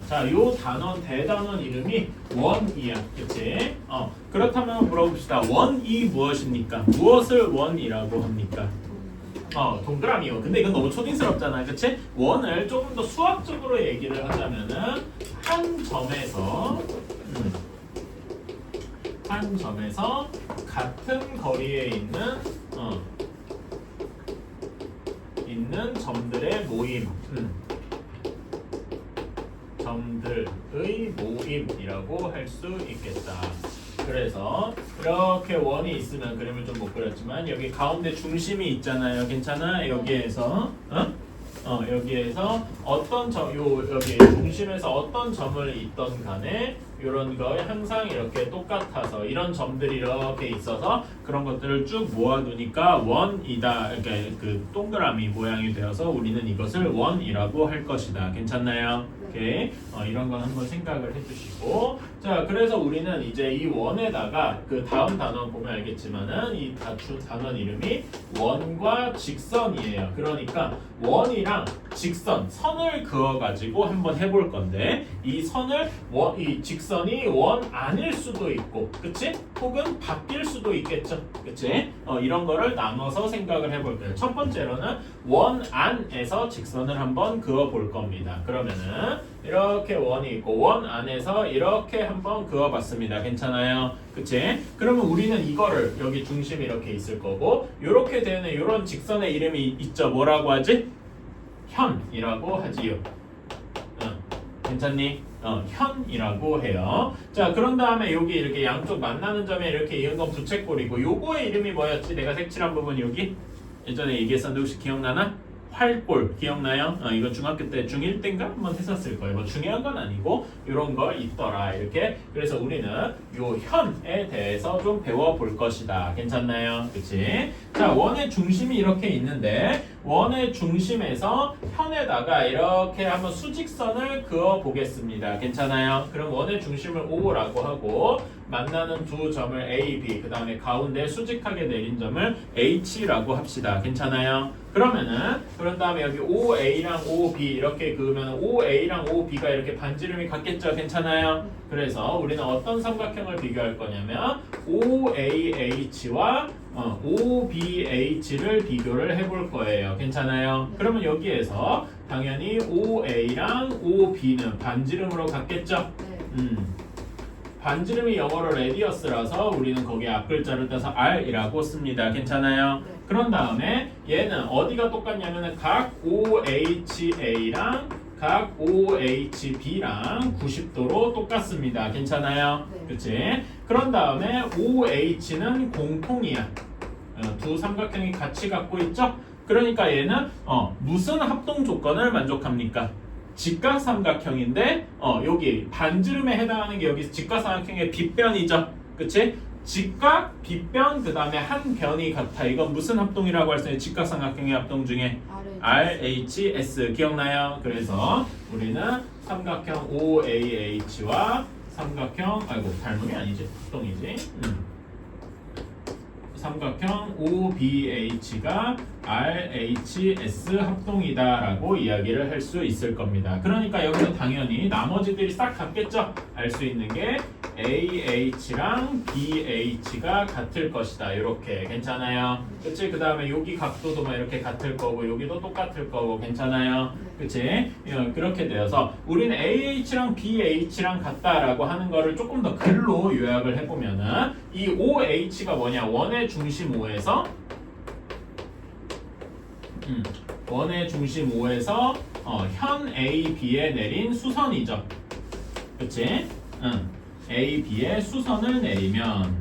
자, 요 단원 대단원 이름이 원이야. 그치? 그렇다면 물어봅시다. 원이 무엇입니까? 무엇을 원이라고 합니까? 동그라미요. 근데 이건 너무 초딩스럽잖아. 그치? 원을 조금 더 수학적으로 얘기를 하자면은 한 점에서 같은 거리에 있는 점들의 모임. 점들의 모임이라고 할 수 있겠다. 그래서 이렇게 원이 있으면 그림을 좀 못 그렸지만 여기 가운데 중심이 있잖아요. 괜찮아? 여기에서 여기에서 여기 중심에서 어떤 점을 있던 간에 이런 거 항상 이렇게 똑같아서 이런 점들이 이렇게 있어서 그런 것들을 쭉 모아두니까 원이다. 이렇게 그 동그라미 모양이 되어서 우리는 이것을 원이라고 할 것이다. 괜찮나요? 오케이. 이런 건 한번 생각을 해주시고, 자, 그래서 우리는 이제 이 원에다가 그 다음 단원 보면 알겠지만은 이 단원 이름이 원과 직선이에요. 그러니까 원이랑 직선, 선을 그어가지고 한번 해볼 건데 이 이 직선이 원 아닐 수도 있고, 그치? 혹은 바뀔 수도 있겠죠, 그치? 이런 거를 나눠서 생각을 해볼 거예요. 첫 번째로는 원 안에서 직선을 한번 그어 볼 겁니다. 그러면은 이렇게 원이 있고 원 안에서 이렇게 한번 그어봤습니다. 괜찮아요? 그치? 그러면 우리는 이거를 여기 중심이 이렇게 있을 거고 이렇게 되는 이런 직선의 이름이 있죠. 뭐라고 하지? 현이라고 하지요. 괜찮니? 현이라고 해요. 자, 그런 다음에 여기 이렇게 양쪽 만나는 점에 이렇게 이은 건 부채꼴이고 요거의 이름이 뭐였지? 내가 색칠한 부분 여기 예전에 얘기했었는데 혹시 기억나나? 활골 기억나요? 이거 중학교 때 중1 때인가 한번 했었을 거예요. 뭐 중요한 건 아니고 이런 거 있더라 이렇게. 그래서 우리는 요 현에 대해서 좀 배워볼 것이다. 괜찮나요? 그치? 자, 원의 중심이 이렇게 있는데 원의 중심에서 현에다가 이렇게 한번 수직선을 그어 보겠습니다. 괜찮아요? 그럼 원의 중심을 O라고 하고 만나는 두 점을 A, B, 그 다음에 가운데 수직하게 내린 점을 H라고 합시다. 괜찮아요? 그런 다음에 여기 OA랑 OB 이렇게 그으면 OA랑 OB가 이렇게 반지름이 같겠죠? 괜찮아요? 그래서 우리는 어떤 삼각형을 비교할 거냐면 OAH와 OBH를 비교를 해볼 거예요. 괜찮아요? 그러면 여기에서 당연히 OA랑 OB는 반지름으로 같겠죠? 반지름이 영어로 레디어스라서 우리는 거기에 앞글자를 따서 R이라고 씁니다. 괜찮아요? 그런 다음에 얘는 어디가 똑같냐면 각 OHA랑 각 OHB랑 90도로 똑같습니다. 괜찮아요? 그치? 그런 다음에 OH는 공통이야. 두 삼각형이 같이 갖고 있죠? 그러니까 얘는 무슨 합동 조건을 만족합니까? 직각삼각형인데 여기 반지름에 해당하는 게 여기 직각삼각형의 빗변이죠. 그치? 직각, 빗변, 그 다음에 한 변이 같아. 이건 무슨 합동이라고 할 수 있나요? 직각삼각형의 합동 중에 RHS 기억나요? 그래서 우리는 삼각형 OAH와 삼각형 닮음이 아니지 합동이지. 삼각형 OBH가 RHS 합동이다라고 이야기를 할 수 있을 겁니다. 그러니까 여기서 당연히 나머지들이 싹 같겠죠? 알 수 있는 게 AH랑 BH가 같을 것이다. 이렇게 괜찮아요? 그치? 그 다음에 여기 각도도 막 이렇게 같을 거고 여기도 똑같을 거고 괜찮아요? 그치? 그렇게 되어서 우리는 AH랑 BH랑 같다라고 하는 거를 조금 더 글로 요약을 해보면은 이 OH가 뭐냐? 원의 중심 O에서 현 A, B에 내린 수선이죠. 그치? A, B에 수선을 내리면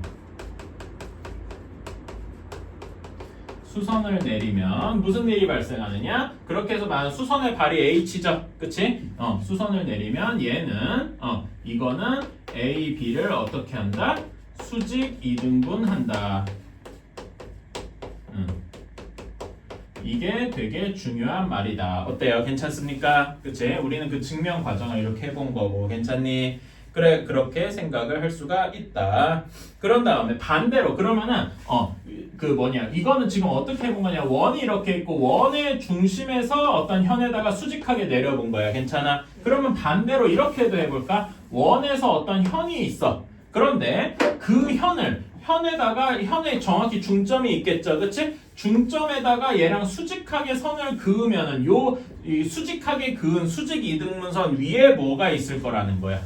무슨 일이 발생하느냐? 그렇게 해서 말하는 수선의 발이 H죠. 그치? 수선을 내리면 얘는 이거는 A, B를 어떻게 한다? 수직 이등분한다. 이게 되게 중요한 말이다. 어때요? 괜찮습니까? 그치? 우리는 그 증명 과정을 이렇게 해본 거고 괜찮니? 그래 그렇게 생각을 할 수가 있다. 그런 다음에 반대로 그러면은 이거는 지금 어떻게 해본 거냐 원이 이렇게 있고 원의 중심에서 어떤 현에다가 수직하게 내려본 거야. 괜찮아? 그러면 반대로 이렇게도 해볼까? 원에서 어떤 현이 있어. 그런데 그 현에 정확히 중점이 있겠죠. 그치? 중점에다가 얘랑 수직하게 선을 그으면은 이 수직하게 그은 수직 이등분선 위에 뭐가 있을 거라는 거야.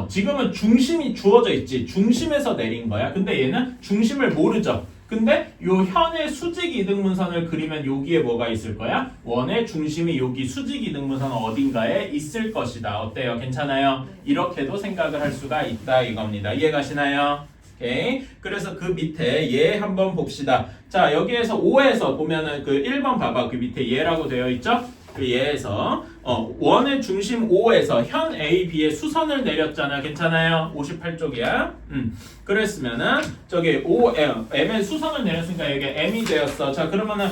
지금은 중심이 주어져 있지. 중심에서 내린 거야. 근데 얘는 중심을 모르죠. 근데 요 현의 수직 이등분선을 그리면 여기에 뭐가 있을 거야? 원의 중심이 여기 수직 이등분선 어딘가에 있을 것이다. 어때요? 괜찮아요? 이렇게도 생각을 할 수가 있다 이겁니다. 이해가시나요? 오케이. 그래서 그 밑에 얘 한번 봅시다. 자, 여기에서 5에서 보면은 그 1번 봐봐. 그 밑에 얘라고 되어 있죠? 그 얘에서 원의 중심 5에서 현 A, B에 수선을 내렸잖아. 괜찮아요? 58쪽이야. 그랬으면은 저기 M에 수선을 내렸으니까 여기 M이 되었어. 자, 그러면은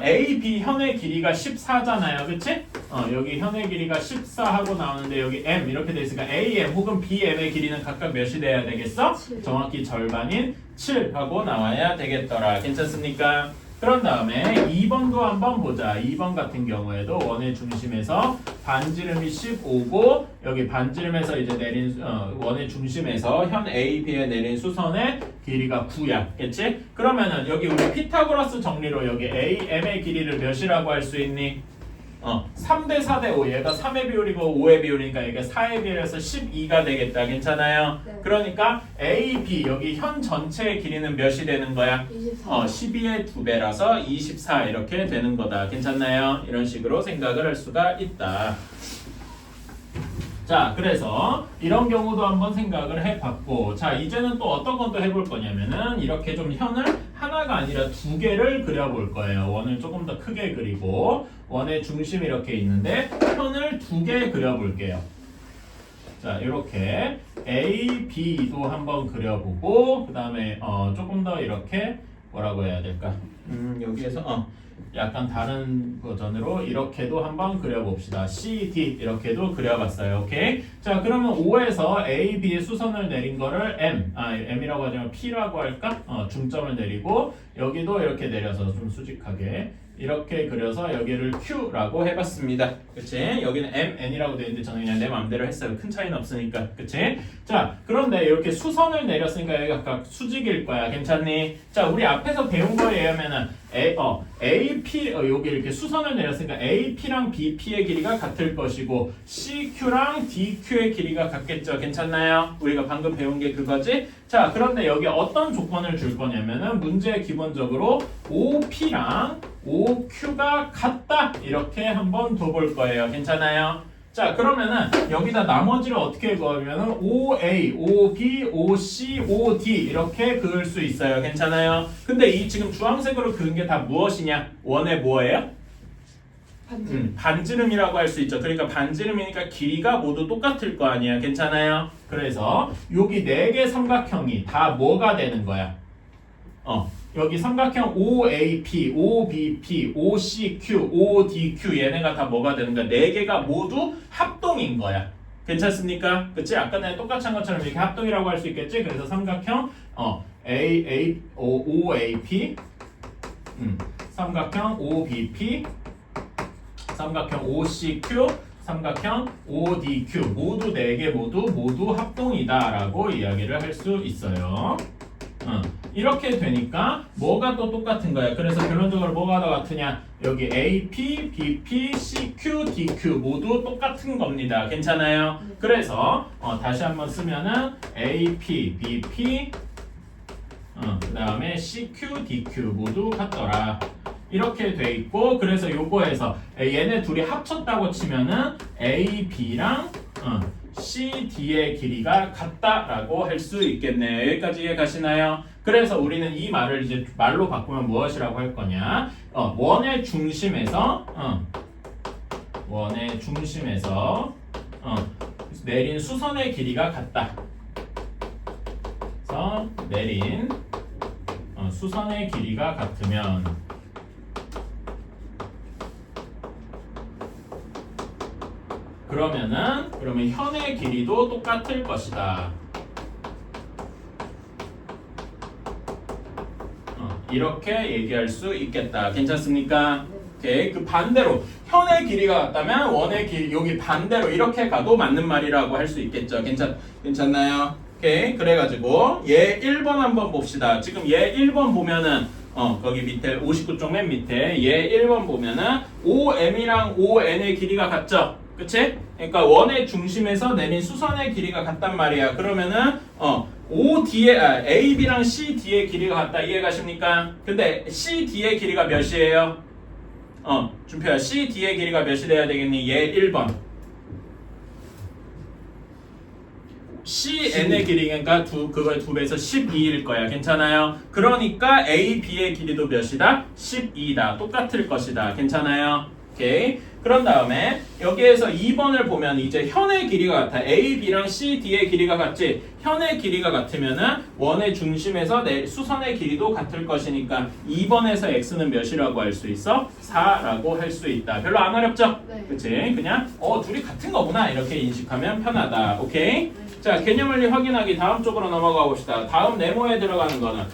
A, B 현의 길이가 14잖아요. 그치? 여기 현의 길이가 14 하고 나오는데 여기 M 이렇게 돼 있으니까 AM 혹은 BM의 길이는 각각 몇이 돼야 되겠어? 7. 정확히 절반인 7 하고 나와야 되겠더라. 괜찮습니까? 그런 다음에 2번도 한번 보자. 2번 같은 경우에도 원의 중심에서 반지름이 15고 여기 반지름에서 이제 내린 원의 중심에서 현 A, B에 내린 수선의 길이가 9야. 그치? 그러면은 여기 우리 피타고라스 정리로 여기 A, M의 길이를 몇이라고 할 수 있니? 3대 4대 5 얘가 3의 비율이고 5의 비율이니까 이게 4의 비율에서 12가 되겠다. 괜찮아요? 네. 그러니까 A, B 여기 현 전체의 길이는 몇이 되는 거야? 24. 12의 2배라서 24 이렇게 되는 거다. 괜찮나요? 이런 식으로 생각을 할 수가 있다. 자, 그래서 이런 경우도 한번 생각을 해봤고, 자, 이제는 또 어떤 건 또 해볼 거냐면은 이렇게 좀 현을 하나가 아니라 2개를 그려볼 거예요. 원을 조금 더 크게 그리고 원의 중심이 이렇게 있는데 현을 2개 그려볼게요. 자, 이렇게 A, B도 한번 그려보고 그 다음에 조금 더 이렇게 뭐라고 해야 될까? 여기에서 약간 다른 버전으로 이렇게도 한번 그려봅시다. C, D 이렇게도 그려봤어요. 오케이? 자, 그러면 5에서 A, B의 수선을 내린 거를 M이라고 하지만 P라고 할까? 중점을 내리고 여기도 이렇게 내려서 좀 수직하게 이렇게 그려서 여기를 Q라고 해봤습니다. 그치? 여기는 MN이라고 되어 있는데 저는 그냥 내 마음대로 했어요. 큰 차이는 없으니까. 그치? 자, 그런데 이렇게 수선을 내렸으니까 여기가 각각 수직일 거야. 괜찮니? 자, 우리 앞에서 배운 거에 의하면은 AP, 여기 이렇게 수선을 내렸으니까 AP랑 BP의 길이가 같을 것이고 CQ랑 DQ의 길이가 같겠죠. 괜찮나요? 우리가 방금 배운 게 그거지? 자, 그런데 여기 어떤 조건을 줄 거냐면은 문제에 기본적으로 OP랑 OQ가 같다 이렇게 한번 둬볼 거예요. 괜찮아요? 자, 그러면은 여기다 나머지를 어떻게 그으면은 OA, OB, OC, OD 이렇게 그을 수 있어요. 괜찮아요? 근데 이 지금 주황색으로 그은 게 다 무엇이냐? 원의 뭐예요? 반지름. 반지름이라고 할 수 있죠. 그러니까 반지름이니까 길이가 모두 똑같을 거 아니야. 괜찮아요? 그래서 여기 4개 삼각형이 다 뭐가 되는 거야? 여기 삼각형 OAP, OBP, OCQ, ODQ 얘네가 다 뭐가 되는 거야? 4개가 모두 합동인 거야. 괜찮습니까? 그치? 아까 전에 똑같이 한 것처럼 이렇게 합동이라고 할 수 있겠지? 그래서 삼각형 OAP 삼각형 OBP 삼각형 OCQ 삼각형 ODQ 모두 4개 모두 합동이다 라고 이야기를 할 수 있어요. 이렇게 되니까 뭐가 또 똑같은 거야. 그래서 결론적으로 뭐가 더 같으냐? 여기 AP, BP, CQ, DQ 모두 똑같은 겁니다. 괜찮아요? 그래서 다시 한번 쓰면은 AP, BP 그 다음에 CQ, DQ 모두 같더라. 이렇게 돼 있고 그래서 요거에서 얘네 둘이 합쳤다고 치면은 AB랑 CD의 길이가 같다라고 할 수 있겠네요. 여기까지 이해 가시나요? 그래서 우리는 이 말을 이제 말로 바꾸면 무엇이라고 할 거냐? 원의 중심에서 내린 수선의 길이가 같다. 그래서 내린 수선의 길이가 같으면 그러면 현의 길이도 똑같을 것이다. 이렇게 얘기할 수 있겠다. 괜찮습니까? 오케이. 그 반대로 현의 길이가 같다면 원의 길이 여기 반대로 이렇게 가도 맞는 말이라고 할 수 있겠죠. 괜찮나요? 오케이. 그래가지고 얘 1번 한번 봅시다. 지금 얘 1번 보면은 거기 밑에 59쪽 맨 밑에 얘 1번 보면은 OM이랑 ON의 길이가 같죠? 그치? 그러니까 원의 중심에서 내린 수선의 길이가 같단 말이야. 그러면은 AB랑 CD의 길이가 같다. 이해가십니까? 근데 CD의 길이가 몇이에요? 준표야, CD의 길이가 몇이 돼야 되겠니? 얘 1번. CN의 길이니까 그거의 2배에서 12일 거야. 괜찮아요? 그러니까 AB의 길이도 몇이다? 12다. 똑같을 것이다. 괜찮아요? 오케이. 그런 다음에 여기에서 2번을 보면 이제 현의 길이가 같아. AB랑 CD의 길이가 같지? 현의 길이가 같으면은 원의 중심에서 수선의 길이도 같을 것이니까 2번에서 x는 몇이라고 할 수 있어? 4라고 할 수 있다. 별로 안 어렵죠? 네. 그치? 그냥 둘이 같은 거구나 이렇게 인식하면 편하다. 오케이? 네. 자, 개념원리 확인하기 다음 쪽으로 넘어가 봅시다. 다음 네모에 들어가는 거는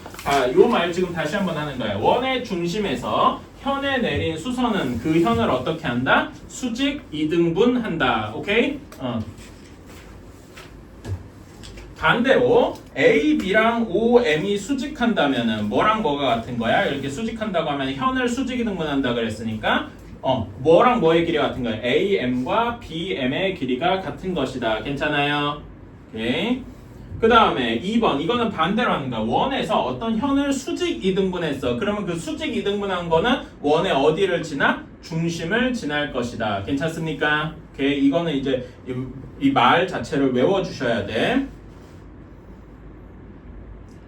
요 말 지금 다시 한번 하는 거야. 원의 중심에서 현에 내린 수선은 그 현을 어떻게 한다? 수직 2등분 한다. 오케이? 반대로 A, B랑 OM이 수직한다면은 뭐랑 뭐가 같은 거야? 이렇게 수직한다고 하면 현을 수직 2등분한다 그랬으니까 뭐랑 뭐의 길이가 같은 거야? AM과 BM의 길이가 같은 것이다. 괜찮아요? 오케이. 그 다음에 2번 이거는 반대로 하는 거야. 원에서 어떤 현을 수직 2등분했어. 그러면 그 수직 2등분한 거는 원의 어디를 지나? 중심을 지날 것이다. 괜찮습니까? 오케이. 이거는 이제 이 말 자체를 외워주셔야 돼.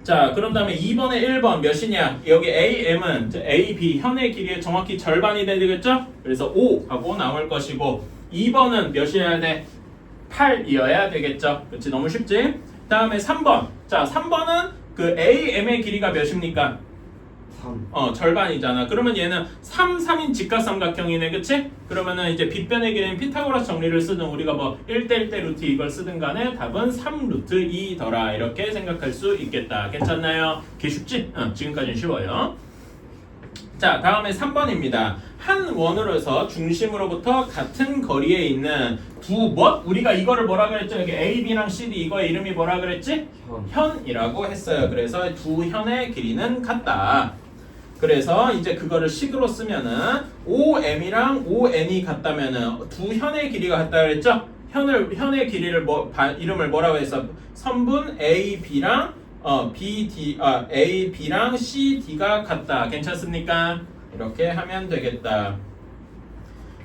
자, 그런 다음에 2번에 1번 몇이냐? 여기 AM은 AB 현의 길이의 정확히 절반이 되겠죠? 그래서 5하고 나올 것이고 2번은 몇이어야 돼? 8이어야 되겠죠? 그렇지? 너무 쉽지? 다음에 3번. 자, 3번은 그 AM의 길이가 몇입니까? 3. 절반이잖아. 그러면 얘는 3, 3인 직각삼각형이네. 그치? 그러면은 이제 빗변의 길이는 피타고라스 정리를 쓰든 우리가 뭐 1대 1대 루트 이걸 쓰든 간에 답은 3 루트 2더라. 이렇게 생각할 수 있겠다. 괜찮나요? 개 쉽지? 지금까지는 쉬워요. 자, 다음에 3번입니다. 한 원으로서 중심으로부터 같은 거리에 있는 우리가 이거를 뭐라 그랬죠? 여기 A, B랑 CD 이거의 이름이 뭐라 그랬지? 현이라고 했어요. 그래서 두 현의 길이는 같다. 그래서 이제 그거를 식으로 쓰면은 OM이랑 ON이 같다면은 두 현의 길이가 같다 그랬죠? 현의 길이를 이름을 뭐라고 했어? 선분 A, B랑 A, B랑 CD가 같다. 괜찮습니까? 이렇게 하면 되겠다.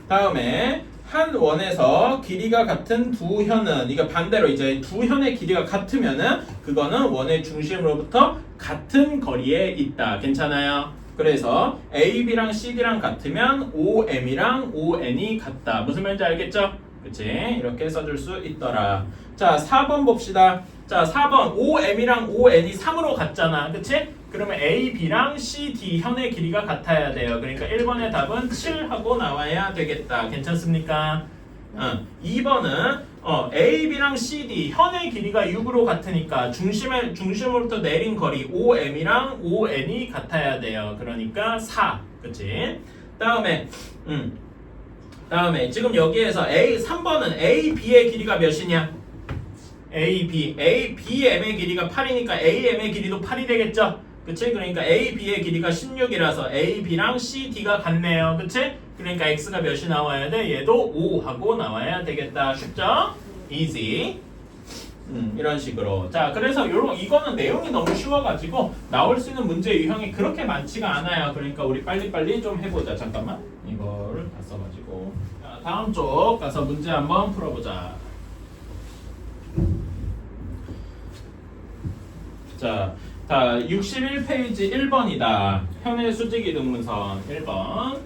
다음에 한 원에서 길이가 같은 두 현은 이거 반대로 이제 두 현의 길이가 같으면은 그거는 원의 중심으로부터 같은 거리에 있다. 괜찮아요? 그래서 AB랑 CD랑 같으면 OM이랑 ON이 같다. 무슨 말인지 알겠죠? 그치? 이렇게 써줄 수 있더라. 자, 4번 봅시다. 자, 4번 OM이랑 ON이 3으로 같잖아. 그치? 그러면 A, B랑 C, D 현의 길이가 같아야 돼요. 그러니까 1번의 답은 7하고 나와야 되겠다. 괜찮습니까? 2번은 A, B랑 C, D 현의 길이가 6으로 같으니까 중심으로부터 내린 거리 OM이랑 ON이 같아야 돼요. 그러니까 4. 그치? 다음에 지금 여기에서 3번은 A, B의 길이가 몇이냐? A, B, BM의 길이가 8이니까 AM의 길이도 8이 되겠죠? 그치? 그러니까 A, B의 길이가 16이라서 A, B랑 C, D가 같네요. 그치? 그러니까 X가 몇이 나와야 돼? 얘도 5하고 나와야 되겠다. 쉽죠? Easy. 이런 식으로. 자, 그래서 이거는 내용이 너무 쉬워가지고 나올 수 있는 문제 유형이 그렇게 많지가 않아요. 그러니까 우리 빨리빨리 좀 해보자. 잠깐만. 이거를 다 써가지고. 자, 다음 쪽 가서 문제 한번 풀어보자. 자, 61페이지 1번이다. 현의 수직이 등분선 1번.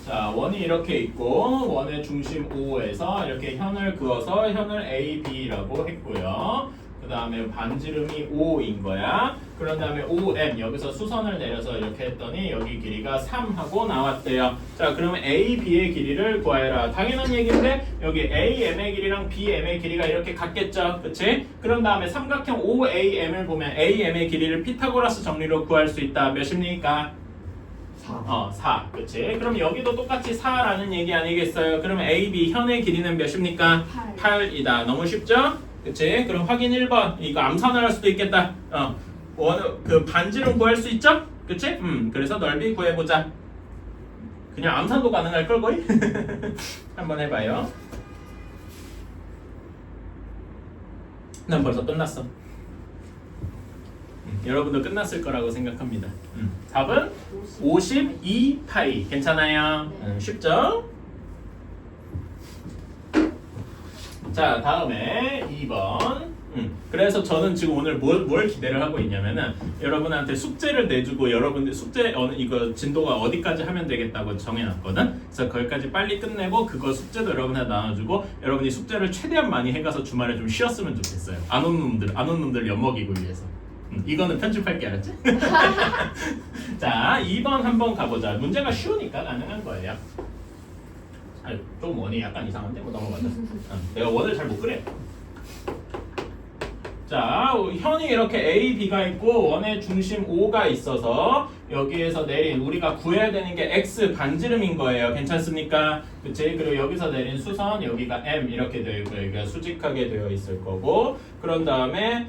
자, 원이 이렇게 있고 원의 중심 O에서 이렇게 현을 그어서 현을 A, B라고 했고요. 그 그 다음에 반지름이 5인 거야. 그런 다음에 5m 여기서 수선을 내려서 이렇게 했더니 여기 길이가 3하고 나왔대요. 자, 그러면 A, B의 길이를 구해라. 당연한 얘기인데 여기 AM의 길이랑 BM의 길이가 이렇게 같겠죠, 그치? 그런 다음에 삼각형 OAM을 보면 AM의 길이를 피타고라스 정리로 구할 수 있다. 몇입니까? 4. 4. 그치? 그럼 여기도 똑같이 4라는 얘기 아니겠어요? 그럼 AB 현의 길이는 몇입니까? 8. 8이다. 너무 쉽죠? 그치? 그럼 확인 1번. 이거 암산을 할 수도 있겠다. 그 반지름 구할 수 있죠? 그치? 그래서 넓이 구해보자. 그냥 암산도 가능할 걸 거의? 한번 해봐요. 난 벌써 끝났어. 여러분도 끝났을 거라고 생각합니다. 답은 52파이. 괜찮아요? 쉽죠? 자, 다음에 2번. 그래서 저는 지금 오늘 뭘 기대를 하고 있냐면은 여러분한테 숙제를 내주고 여러분들 숙제 이거 진도가 어디까지 하면 되겠다고 정해놨거든. 그래서 거기까지 빨리 끝내고 그거 숙제도 여러분한테 나눠주고 여러분이 숙제를 최대한 많이 해가서 주말에 좀 쉬었으면 좋겠어요. 안 온 놈들 엿먹이고 위해서. 이거는 편집할게, 알았지? 자, 2번 한번 가보자. 문제가 쉬우니까 가능한 거예요. 좀 원이 약간 이상한데? 뭐 넘어가자. 내가 원을 잘 못 그래. 자, 현이 이렇게 A, B가 있고 원의 중심 O가 있어서 여기에서 내린 우리가 구해야 되는 게 X 반지름인 거예요. 괜찮습니까? 그치? 그리고 여기서 내린 수선 여기가 M 이렇게 되어 있고 여기가 수직하게 되어 있을 거고 그런 다음에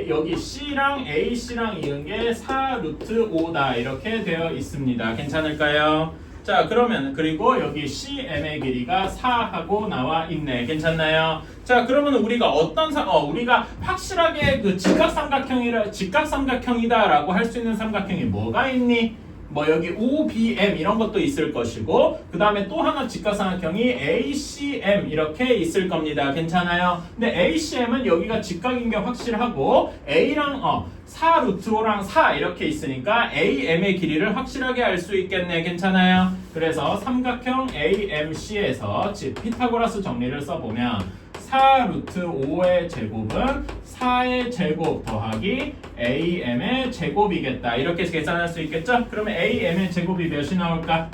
여기 C랑 AC랑 이은 게 4루트 5다 이렇게 되어 있습니다. 괜찮을까요? 자, 그러면 그리고 여기 CM의 길이가 4하고 나와 있네. 괜찮나요? 자, 그러면 우리가 우리가 확실하게 그 직각삼각형이다라고 할 수 있는 삼각형이 뭐가 있니? 뭐 여기 OBM 이런 것도 있을 것이고 그 다음에 또 하나 직각삼각형이 ACM 이렇게 있을 겁니다. 괜찮아요? 근데 ACM은 여기가 직각인 게 확실하고 A랑 4루트 5랑 4 이렇게 있으니까 AM의 길이를 확실하게 알 수 있겠네. 괜찮아요? 그래서 삼각형 AMC에서 피타고라스 정리를 써보면 4루트 5의 제곱은 4의 제곱 더하기 AM의 제곱이겠다. 이렇게 계산할 수 있겠죠? 그러면 AM의 제곱이 몇이 나올까?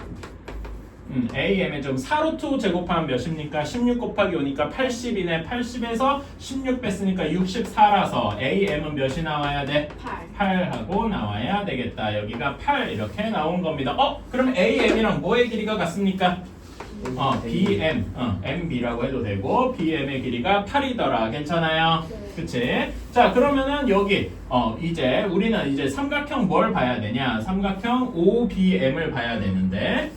AM의 좀 4루트 5 제곱하면 몇입니까? 16 곱하기 5니까 80이네. 80에서 16 뺐으니까 64라서 AM은 몇이 나와야 돼? 8 하고 나와야 되겠다. 여기가 8 이렇게 나온 겁니다. 그럼 AM이랑 뭐의 길이가 같습니까? BM, MB라고 해도 되고 BM의 길이가 8이더라. 괜찮아요? 그치? 자, 그러면은 여기 이제 우리는 이제 삼각형 뭘 봐야 되냐? 삼각형 OBM을 봐야 되는데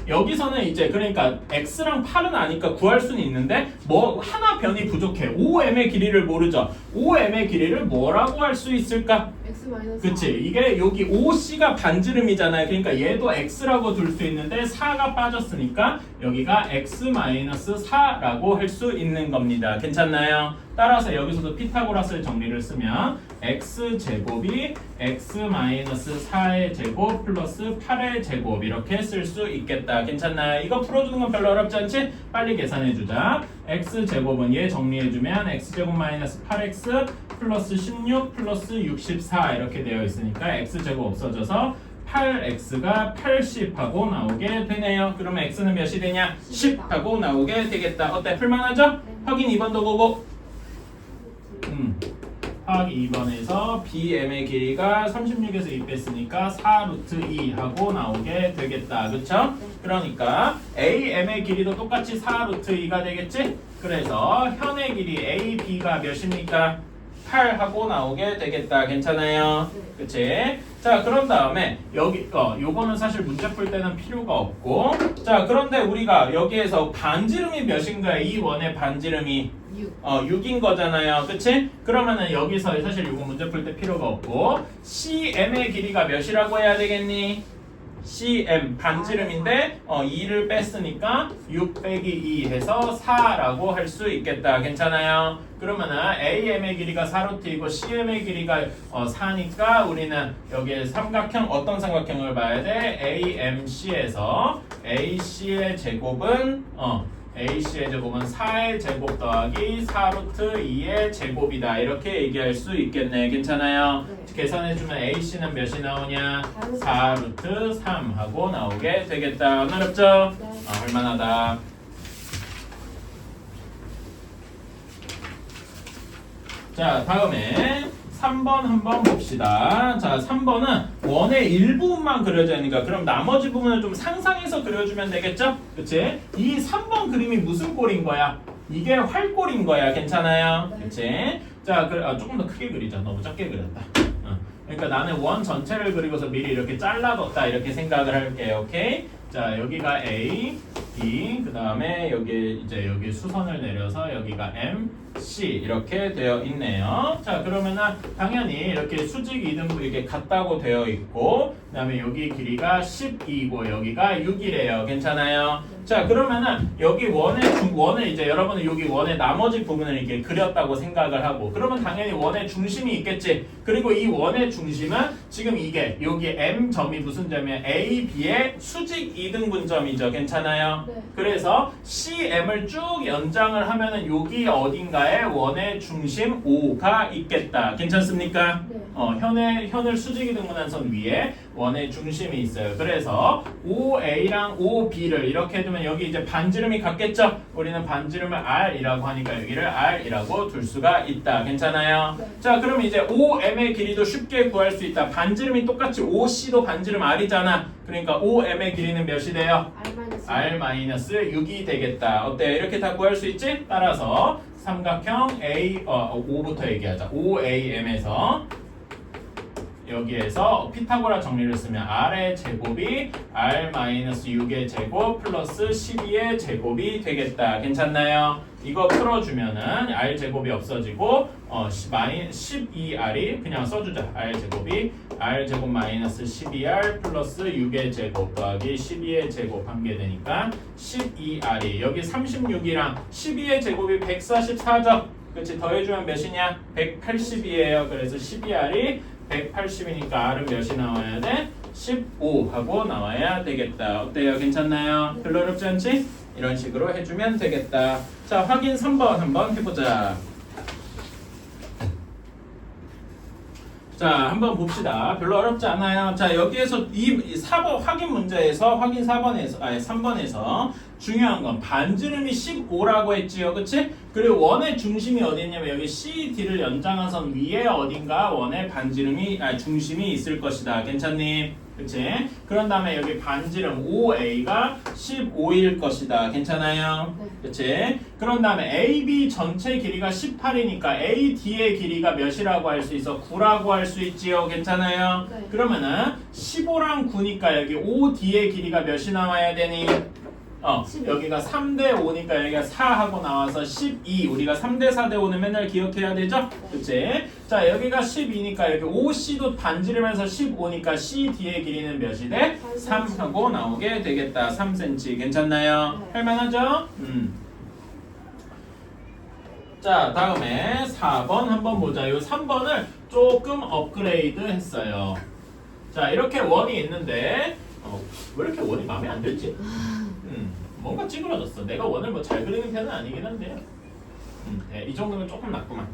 여기서는 이제 그러니까 x랑 8은 아니까 구할 수는 있는데 뭐 하나 변이 부족해. 5m의 길이를 모르죠. 5m의 길이를 뭐라고 할 수 있을까? 그치? 이게 여기 OC가 반지름이잖아요. 그러니까 얘도 x라고 둘 수 있는데 4가 빠졌으니까 여기가 x-4라고 할 수 있는 겁니다. 괜찮나요? 따라서 여기서도 피타고라스 정리를 쓰면 x제곱이 x-4의 제곱 플러스 8의 제곱 이렇게 쓸 수 있겠다. 괜찮나요? 이거 풀어주는 건 별로 어렵지 않지? 빨리 계산해주자. x제곱은 얘 정리해주면 x제곱 마이너스 8x 플러스 16 플러스 64 이렇게 되어 있으니까 x제곱 없어져서 8x가 80하고 나오게 되네요. 그러면 x는 몇이 되냐? 10하고 나오게 되겠다. 어때? 풀만하죠? 확인 2번도 보고 확인 2번에서 BM의 길이가 36에서 2 뺐으니까 4루트 2 하고 나오게 되겠다. 그쵸? 그러니까 AM의 길이도 똑같이 4루트 2가 되겠지? 그래서 현의 길이 AB가 몇입니까? 8 하고 나오게 되겠다. 괜찮아요? 그치? 자, 그런 다음에 여기 요거는 사실 문제 풀 때는 필요가 없고 자, 그런데 우리가 여기에서 반지름이 몇인가? 이 원의 반지름이 6인 거잖아요. 그치? 그러면은 여기서 사실 이거 문제 풀 때 필요가 없고 CM의 길이가 몇이라고 해야 되겠니? CM 반지름인데 2를 뺐으니까 6 빼기 2 해서 4라고 할 수 있겠다. 괜찮아요? 그러면은 AM의 길이가 4루트이고 CM의 길이가 4니까 우리는 여기에 삼각형 어떤 삼각형을 봐야 돼? AMC에서 AC의 제곱은 AC의 제곱은 4의 제곱 더하기 4루트 2의 제곱이다. 이렇게 얘기할 수 있겠네. 괜찮아요? 네. 계산해주면 AC는 몇이 나오냐? 4루트 3 하고 나오게 되겠다. 안 어렵죠? 네. 할만하다. 자, 다음에 3번 한번 봅시다. 자, 3번은 원의 일부분만 그려져 있으니까 그럼 나머지 부분을 좀 상상해서 그려주면 되겠죠? 그치? 이 3번 그림이 무슨 꼴인 거야? 이게 활꼴인 거야. 괜찮아요? 네. 그치? 자, 조금 더 크게 그리자. 너무 작게 그렸다. 그러니까 나는 원 전체를 그리고서 미리 이렇게 잘라뒀다. 이렇게 생각을 할게요. 오케이? 자, 여기가 A, B, 그 다음에 여기 이제 여기 수선을 내려서 여기가 M, C 이렇게 되어 있네요. 자, 그러면은 당연히 이렇게 수직 이등분 이렇게 같다고 되어 있고, 그 다음에 여기 길이가 12이고 여기가 6이래요. 괜찮아요? 자, 그러면은 여기 원에 이제 여러분은 여기 원의 나머지 부분을 이렇게 그렸다고 생각을 하고, 그러면 당연히 원의 중심이 있겠지. 그리고 이 원의 중심은 지금 이게 여기 M 점이 무슨 점이야? A, B의 수직 이등분점이죠. 괜찮아요? 네. 그래서 CM을 쭉 연장을 하면은 여기 어딘가에 원의 중심 O가 있겠다. 괜찮습니까? 네. 현을 수직이 등분한 선 위에 원의 중심이 있어요. 그래서 OA랑 OB를 이렇게 두면 여기 이제 반지름이 같겠죠? 우리는 반지름을 R이라고 하니까 여기를 R이라고 둘 수가 있다. 괜찮아요? 네. 자, 그럼 이제 OM의 길이도 쉽게 구할 수 있다. 반지름이 똑같이 OC도 반지름 R이잖아. 그러니까 OM의 길이는 몇이 돼요? R-6이 되겠다. 어때요? 이렇게 다 구할 수 있지? 따라서 삼각형 O부터 얘기하자. OAM에서 여기에서 피타고라 정리를 쓰면 R의 제곱이 R-6의 제곱 플러스 12의 제곱이 되겠다. 괜찮나요? 이거 풀어주면은 R 제곱이 없어지고 12R이 그냥 써주자. R 제곱이 R 제곱 마이너스 12R 플러스 6의 제곱 더하기 12의 제곱 한 게 되니까 12R이 여기 36이랑 12의 제곱이 144죠. 그치? 더해주면 몇이냐? 180이에요. 그래서 12R이 180이니까 R은 몇이 나와야 돼? 15 하고 나와야 되겠다. 어때요? 괜찮나요? 별로 어렵지 않지? 이런 식으로 해주면 되겠다. 자, 확인 3번 한번 해보자. 자, 한번 봅시다. 별로 어렵지 않아요. 자, 여기에서 이 4번 확인 문제에서 확인 4번에서 3번에서 중요한 건 반지름이 15라고 했지요. 그치? 그리고 원의 중심이 어디 있냐면 여기 CD를 연장한 선 위에 어딘가 원의 중심이 있을 것이다. 괜찮니? 그치? 그런 다음에 여기 반지름 OA가 15일 것이다. 괜찮아요? 네. 그치? 그런 다음에 AB 전체 길이가 18이니까 AD의 길이가 몇이라고 할 수 있어? 9라고 할 수 있지요. 괜찮아요? 네. 그러면은 15랑 9니까 여기 OD의 길이가 몇이 나와야 되니? 12. 여기가 3대 5니까 여기가 4하고 나와서 12. 우리가 3대 4대 5는 맨날 기억해야 되죠? 그치? 자, 여기가 12니까 여기 OC도 반지름에서 15니까 CD의 길이는 몇이 돼? 3하고 나오게 되겠다. 3cm. 괜찮나요? 네. 할만하죠? 자, 다음에 4번 한번 보자. 이 3번을 조금 업그레이드 했어요. 자, 이렇게 원이 있는데 왜 이렇게 원이 마음에 안 들지? 뭔가 찌그러졌어. 내가 원을 뭐 잘 그리는 편은 아니긴 한데요. 네, 이 정도면 조금 낫구만.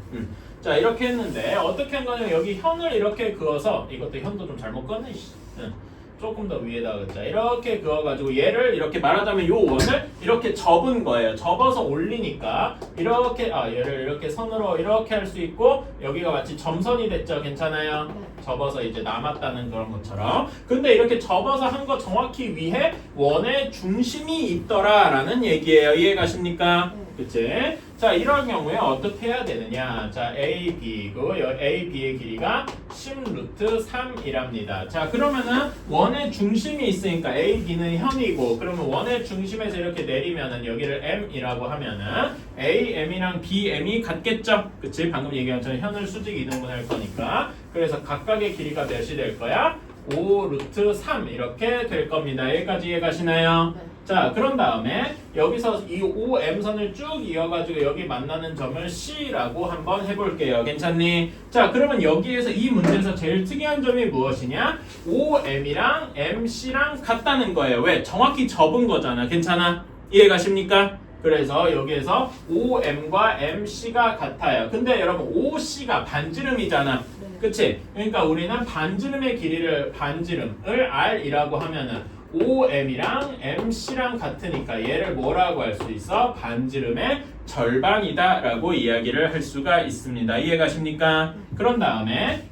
자, 이렇게 했는데 어떻게 한 거냐면 여기 현을 이렇게 그어서 이것도 현도 좀 잘못 그었네. 조금 더 위에다가 그자 이렇게 그어가지고 얘를 이렇게 말하자면 요 원을 이렇게 접은 거예요. 접어서 올리니까 이렇게 얘를 이렇게 선으로 이렇게 할 수 있고 여기가 마치 점선이 됐죠. 괜찮아요? 접어서 이제 남았다는 그런 것처럼. 근데 이렇게 접어서 한 거 정확히 위에 원의 중심이 있더라라는 얘기예요. 이해가십니까? 그치? 자, 이런 경우에 어떻게 해야 되느냐? 자, AB고 AB의 길이가 10루트 3이랍니다. 자, 그러면은 원의 중심이 있으니까 AB는 현이고, 그러면 원의 중심에서 이렇게 내리면은 여기를 M이라고 하면은 AM이랑 BM이 같겠죠? 그치? 방금 얘기한 것처럼 현을 수직 이등분할 거니까. 그래서 각각의 길이가 몇이 될 거야? 5루트 3 이렇게 될 겁니다. 여기까지 이해가시나요? 네. 자, 그런 다음에 여기서 이 OM선을 쭉 이어가지고 여기 만나는 점을 C라고 한번 해볼게요. 괜찮니? 자, 그러면 여기에서 이 문제에서 제일 특이한 점이 무엇이냐? OM이랑 MC랑 같다는 거예요. 왜? 정확히 접은 거잖아. 괜찮아? 이해가십니까? 그래서 여기에서 OM과 MC가 같아요. 근데 여러분 OC가 반지름이잖아. 네. 그치? 그러니까 우리는 반지름의 길이를 반지름을 R이라고 하면은 OM이랑 MC랑 같으니까 얘를 뭐라고 할 수 있어? 반지름의 절반이다 라고 이야기를 할 수가 있습니다. 이해가십니까? 그런 다음에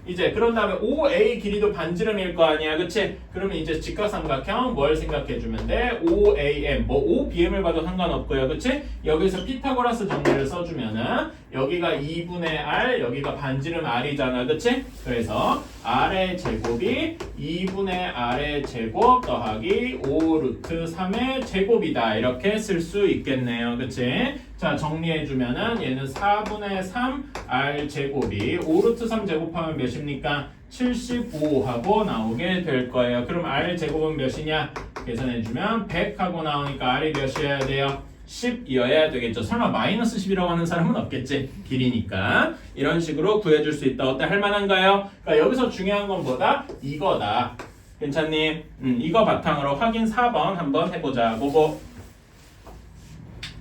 OA 길이도 반지름일 거 아니야, 그치? 그러면 이제 직각삼각형 뭘 생각해주면 돼? OAM, 뭐 OBM을 봐도 상관없고요, 그치? 여기서 피타고라스 정리를 써주면은 여기가 2분의 R, 여기가 반지름 R이잖아, 그치? 그래서 R의 제곱이 2분의 R의 제곱 더하기 5 루트 3의 제곱이다 이렇게 쓸 수 있겠네요, 그치? 자, 정리해주면은 얘는 4분의 3 R 제곱이 5 루트 3 제곱하면 몇입니까? 75하고 나오게 될 거예요. 그럼 R 제곱은 몇이냐? 계산해주면 100하고 나오니까 R이 몇이어야 돼요? 10이어야 되겠죠. 설마 마이너스 10이라고 하는 사람은 없겠지. 길이니까. 이런 식으로 구해줄 수 있다. 어때? 할만한가요? 그러니까 여기서 중요한 건 뭐다? 이거다. 괜찮니? 이거 바탕으로 확인 4번 한번 해보자. 고고.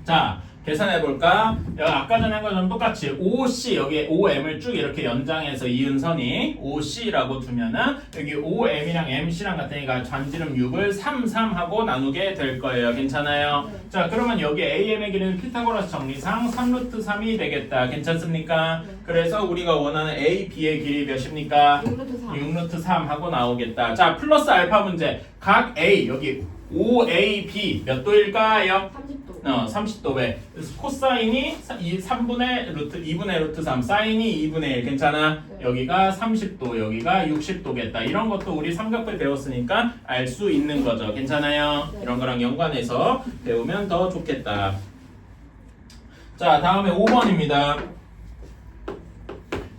자, 계산해볼까? 여기 아까 전에 한 거랑 똑같이 OC 여기 OM을 쭉 이렇게 연장해서 이은 선이 OC라고 두면은 여기 OM이랑 MC랑 같으니까 반지름 6을 3, 3하고 나누게 될 거예요. 괜찮아요? 네. 자, 그러면 여기 AM의 길이는 피타고라스 정리상 3루트 3이 되겠다. 괜찮습니까? 네. 그래서 우리가 원하는 A, B의 길이 몇입니까? 6루트 3. 6루트 3 하고 나오겠다. 자, 플러스 알파 문제. 각 A 여기 OAB 몇 도일까요? 30도. 30도 왜? 코사인이 3분의 루트 2분의 루트 3 사인이 2분의 1 괜찮아? 네. 여기가 30도 여기가 60도겠다. 이런 것도 우리 삼각배 배웠으니까 알 수 있는 거죠. 괜찮아요? 네. 이런 거랑 연관해서 배우면 더 좋겠다. 자, 다음에 5번입니다.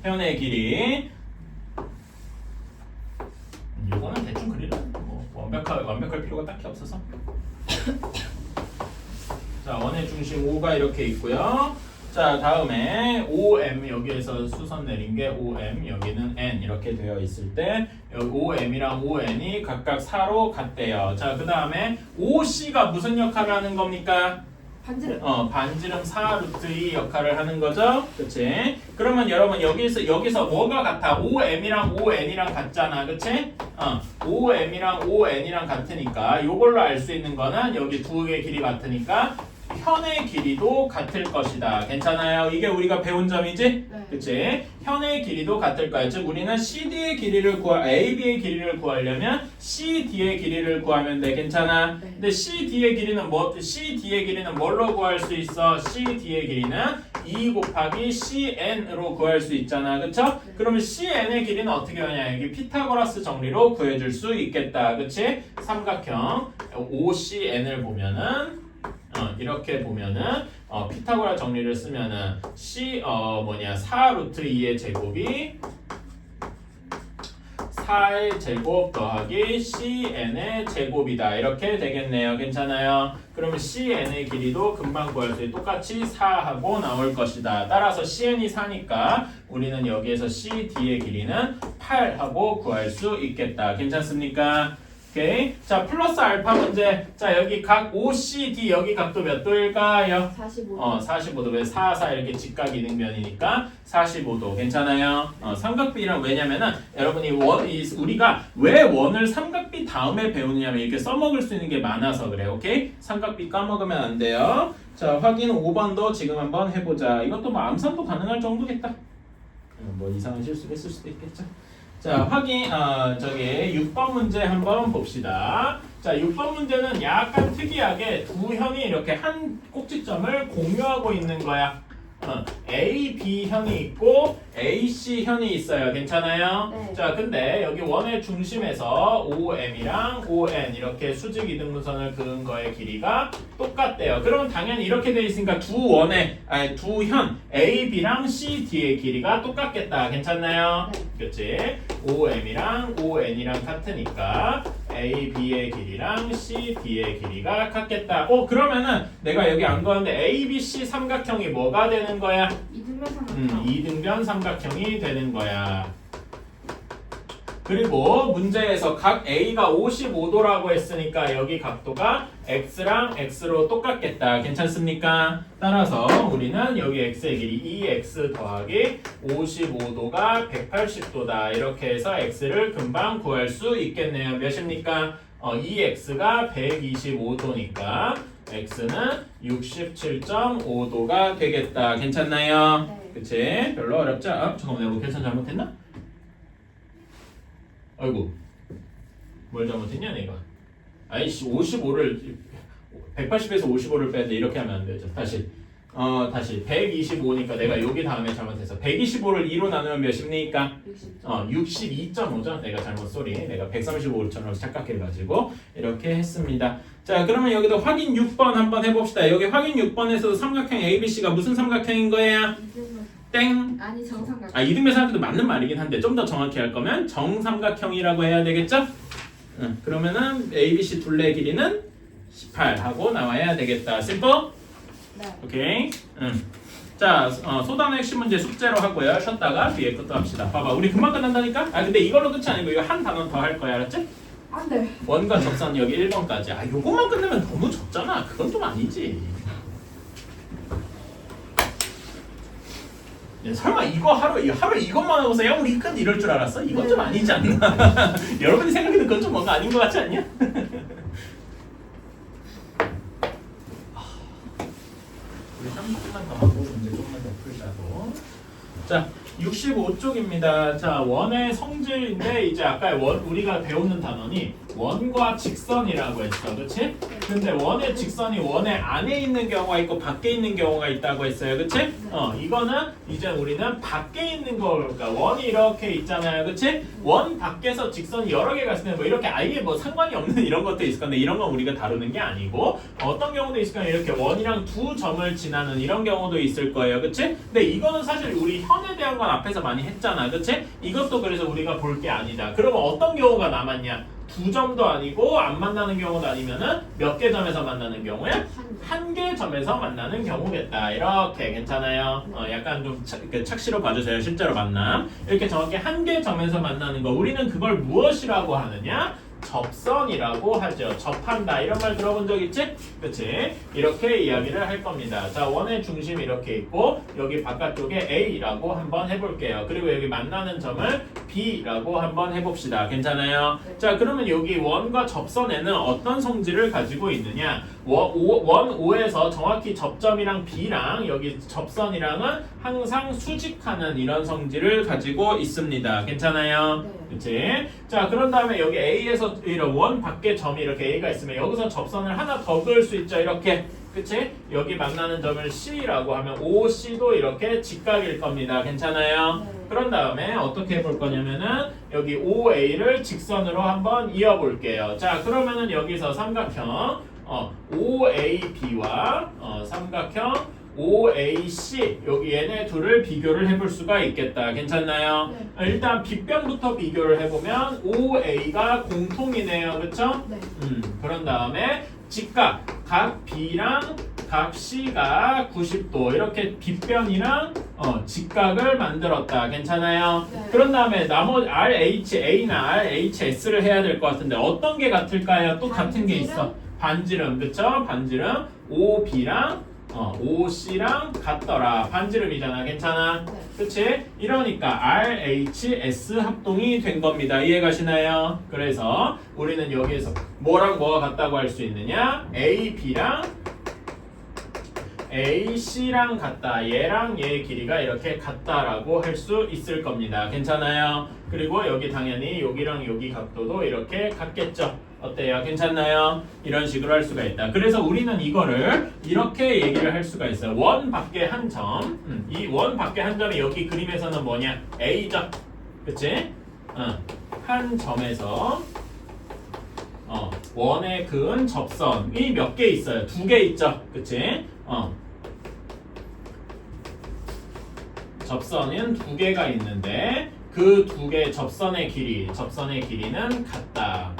현의 길이. 이거는 대충 그리라. 뭐 완벽할 필요가 딱히 없어서. 자, 원의 중심 5가 이렇게 있고요. 자, 다음에 OM 여기에서 수선 내린 게 OM 여기는 N 이렇게 되어 있을 때 여기 OM이랑 ON이 각각 4로 같대요. 자, 그 다음에 OC가 무슨 역할을 하는 겁니까? 반지름. 반지름 4 루트 2 역할을 하는 거죠. 그치? 그러면 여러분 여기서 뭐가 같아? OM이랑 ON이랑 같잖아. 그치? OM이랑 ON이랑 같으니까 요걸로 알 수 있는 거는 여기 두 개의 길이 같으니까 현의 길이도 같을 것이다. 괜찮아요? 이게 우리가 배운 점이지? 네. 그치? 현의 길이도 같을 거야. 즉 우리는 CD의 길이를 AB의 길이를 구하려면 CD의 길이를 구하면 돼. 괜찮아? 네. 근데 CD의 길이는 CD의 길이는 뭘로 구할 수 있어? CD의 길이는 2 곱하기 CN으로 구할 수 있잖아. 그쵸? 네. 그러면 CN의 길이는 어떻게 하냐? 여기 피타고라스 정리로 구해줄 수 있겠다. 그치? 삼각형 OCN을 보면은 이렇게 보면은 피타고라 정리를 쓰면은 4 루트 2의 제곱이 4의 제곱 더하기 CN의 제곱이다. 이렇게 되겠네요. 괜찮아요? 그러면 CN의 길이도 금방 구할 수 있게 똑같이 4하고 나올 것이다. 따라서 CN이 4니까 우리는 여기에서 CD의 길이는 8하고 구할 수 있겠다. 괜찮습니까? 오케이. 자, 플러스 알파 문제. 자, 여기 각 OCD 여기 각도 몇 도일까요? 45도. 45도. 왜 4, 4 이렇게 직각 이등변이니까 45도. 괜찮아요? 삼각비랑 왜냐면은 여러분이 우리가 왜 원을 삼각비 다음에 배우느냐면 이렇게 써먹을 수 있는 게 많아서 그래. 오케이? 삼각비 까먹으면 안 돼요. 자, 확인 5번도 지금 한번 해보자. 이것도 뭐 암산도 가능할 정도겠다. 뭐 이상한 실수 했을 수도 있겠죠. 자, 확인, 6번 문제 한번 봅시다. 자, 6번 문제는 약간 특이하게 두 현이 이렇게 한 꼭지점을 공유하고 있는 거야. A, B 현이 있고 AC 현이 있어요. 괜찮아요? 네. 자, 근데 여기 원의 중심에서 OM이랑 ON 이렇게 수직 이등분선을 그은 거의 길이가 똑같대요. 그러면 당연히 이렇게 돼 있으니까 두 현 A, B랑 C, D의 길이가 똑같겠다. 괜찮나요? 네. 그렇지? OM이랑 ON이랑 같으니까 A, B의 길이랑 C, D의 길이가 같겠다. 그러면은 내가 여기 안 그었는데 A, B, C 삼각형이 뭐가 되는 거야? 이등변 삼각형. 이등변 삼각형이 되는 거야. 그리고 문제에서 각 A가 55도라고 했으니까 여기 각도가 X랑 X로 똑같겠다. 괜찮습니까? 따라서 우리는 여기 X의 길이 2X 더하기 55도가 180도다. 이렇게 해서 X를 금방 구할 수 있겠네요. 몇입니까? 2X가 125도니까 X는 67.5도가 되겠다. 괜찮나요? 네. 그치? 별로 어렵지 않아? 잠깐만, 내가 뭐 계산 잘못했나? 아이고, 뭘 잘못했냐 내가. 아이씨, 55를 180에서 55를 빼는데 이렇게 하면 안 되죠. 다시 125니까 내가 여기 다음에 잘못해서 125를 2로 나누면 몇입니까? 62.5죠. 내가 잘못 내가 135처럼 착각해가지고 이렇게 했습니다. 자, 그러면 여기도 확인 6번 한번 해봅시다. 여기 확인 6번에서도 삼각형 ABC가 무슨 삼각형인 거예요? 땡. 아니 정삼각. 이등변삼각형도 맞는 말이긴 한데 좀 더 정확히 할 거면 정삼각형이라고 해야 되겠죠? 그러면은 ABC 둘레 길이는 18 하고 나와야 되겠다. 심플? 네. 오케이. 자, 소단의 핵심 문제 숙제로 하고요. 쉬었다가 뒤에 것도 합시다. 봐봐, 우리 금방 끝난다니까? 근데 이걸로 끝이 아니고 이거 한 단원 더 할 거야, 알았지? 안 돼. 원과 접선 여기 1번까지. 요것만 끝내면 너무 적잖아. 그건 좀 아니지. 설마 이거 하루 이것만 하고서 야 우리 끝 이럴 줄 알았어? 이건 좀 아니지 않나? 여러분이 생각해도 그건 좀 뭔가 아닌 것 같지 않냐? 우리 30분만 더 하고 문제 조금만 더 풀자고. 자, 65쪽입니다. 자, 원의 성질인데 이제 아까 우리가 배우는 단원이 원과 직선이라고 했어. 그치? 근데 원의 직선이 원의 안에 있는 경우가 있고 밖에 있는 경우가 있다고 했어요. 그치? 이거는 이제 우리는 밖에 있는 거니까 원이 이렇게 있잖아요. 그치? 원 밖에서 직선이 여러 개가 있으면 뭐 이렇게 아예 뭐 상관이 없는 이런 것도 있을 건데 이런 건 우리가 다루는 게 아니고 어떤 경우도 있을까 이렇게 원이랑 두 점을 지나는 이런 경우도 있을 거예요. 그치? 근데 이거는 사실 우리 현에 대한 건 앞에서 많이 했잖아. 그치? 이것도 그래서 우리가 볼 게 아니다. 그러면 어떤 경우가 남았냐? 두 점도 아니고 안 만나는 경우도 아니면은 몇 개 점에서 만나는 경우에 한 개 점에서 만나는 경우겠다. 이렇게 괜찮아요. 약간 좀 착시로 봐주세요. 실제로 만남 이렇게 정확히 한 개 점에서 만나는 거 우리는 그걸 무엇이라고 하느냐? 접선이라고 하죠. 접한다 이런 말 들어본 적 있지? 그치? 이렇게 이야기를 할 겁니다. 자, 원의 중심이 이렇게 있고 여기 바깥쪽에 A라고 한번 해볼게요. 그리고 여기 만나는 점을 B라고 한번 해봅시다. 괜찮아요? 자, 그러면 여기 원과 접선에는 어떤 성질을 가지고 있느냐? 원 O에서 정확히 접점이랑 B랑 여기 접선이랑은 항상 수직하는 이런 성질을 가지고 있습니다. 괜찮아요? 그치? 자, 그런 다음에 여기 A에서 이런 원 밖에 점이 이렇게 A가 있으면 여기서 접선을 하나 더 그을 수 있죠. 이렇게. 그치? 여기 만나는 점을 C라고 하면 OC도 이렇게 직각일 겁니다. 괜찮아요? 그런 다음에 어떻게 해볼 거냐면은 여기 OA를 직선으로 한번 이어볼게요. 자, 그러면은 여기서 삼각형 OAB와 삼각형 OAC 여기 얘네 둘을 비교를 해볼 수가 있겠다. 괜찮나요? 일단 빗변부터 비교를 해보면 OA가 공통이네요. 그쵸? 네. 그런 다음에 직각 각 B랑 각 C가 90도 이렇게 빗변이랑 직각을 만들었다. 괜찮아요? 네. 그런 다음에 나머지 RHA나 RHS를 해야 될 것 같은데 어떤 게 같을까요? 또 같은 게 있어. 반지름. 그쵸? 반지름 OB랑 OC랑 같더라. 반지름이잖아. 괜찮아? 네. 그치? 이러니까 RHS 합동이 된 겁니다. 이해가시나요? 그래서 우리는 여기에서 뭐랑 뭐가 같다고 할 수 있느냐? AB랑 AC랑 같다. 얘랑 얘의 길이가 이렇게 같다라고 할 수 있을 겁니다. 괜찮아요? 그리고 여기 당연히 여기랑 여기 각도도 이렇게 같겠죠? 어때요? 괜찮나요? 이런 식으로 할 수가 있다. 그래서 우리는 이거를 이렇게 얘기를 할 수가 있어요. 원 밖에 한 점. 이 원 밖에 한 점이 여기 그림에서는 뭐냐? A죠. 그치? 한 점에서 원에 그은 접선이 몇 개 있어요? 2개 있죠. 그치? 접선은 2개가 있는데 그 2개 접선의 길이는 같다.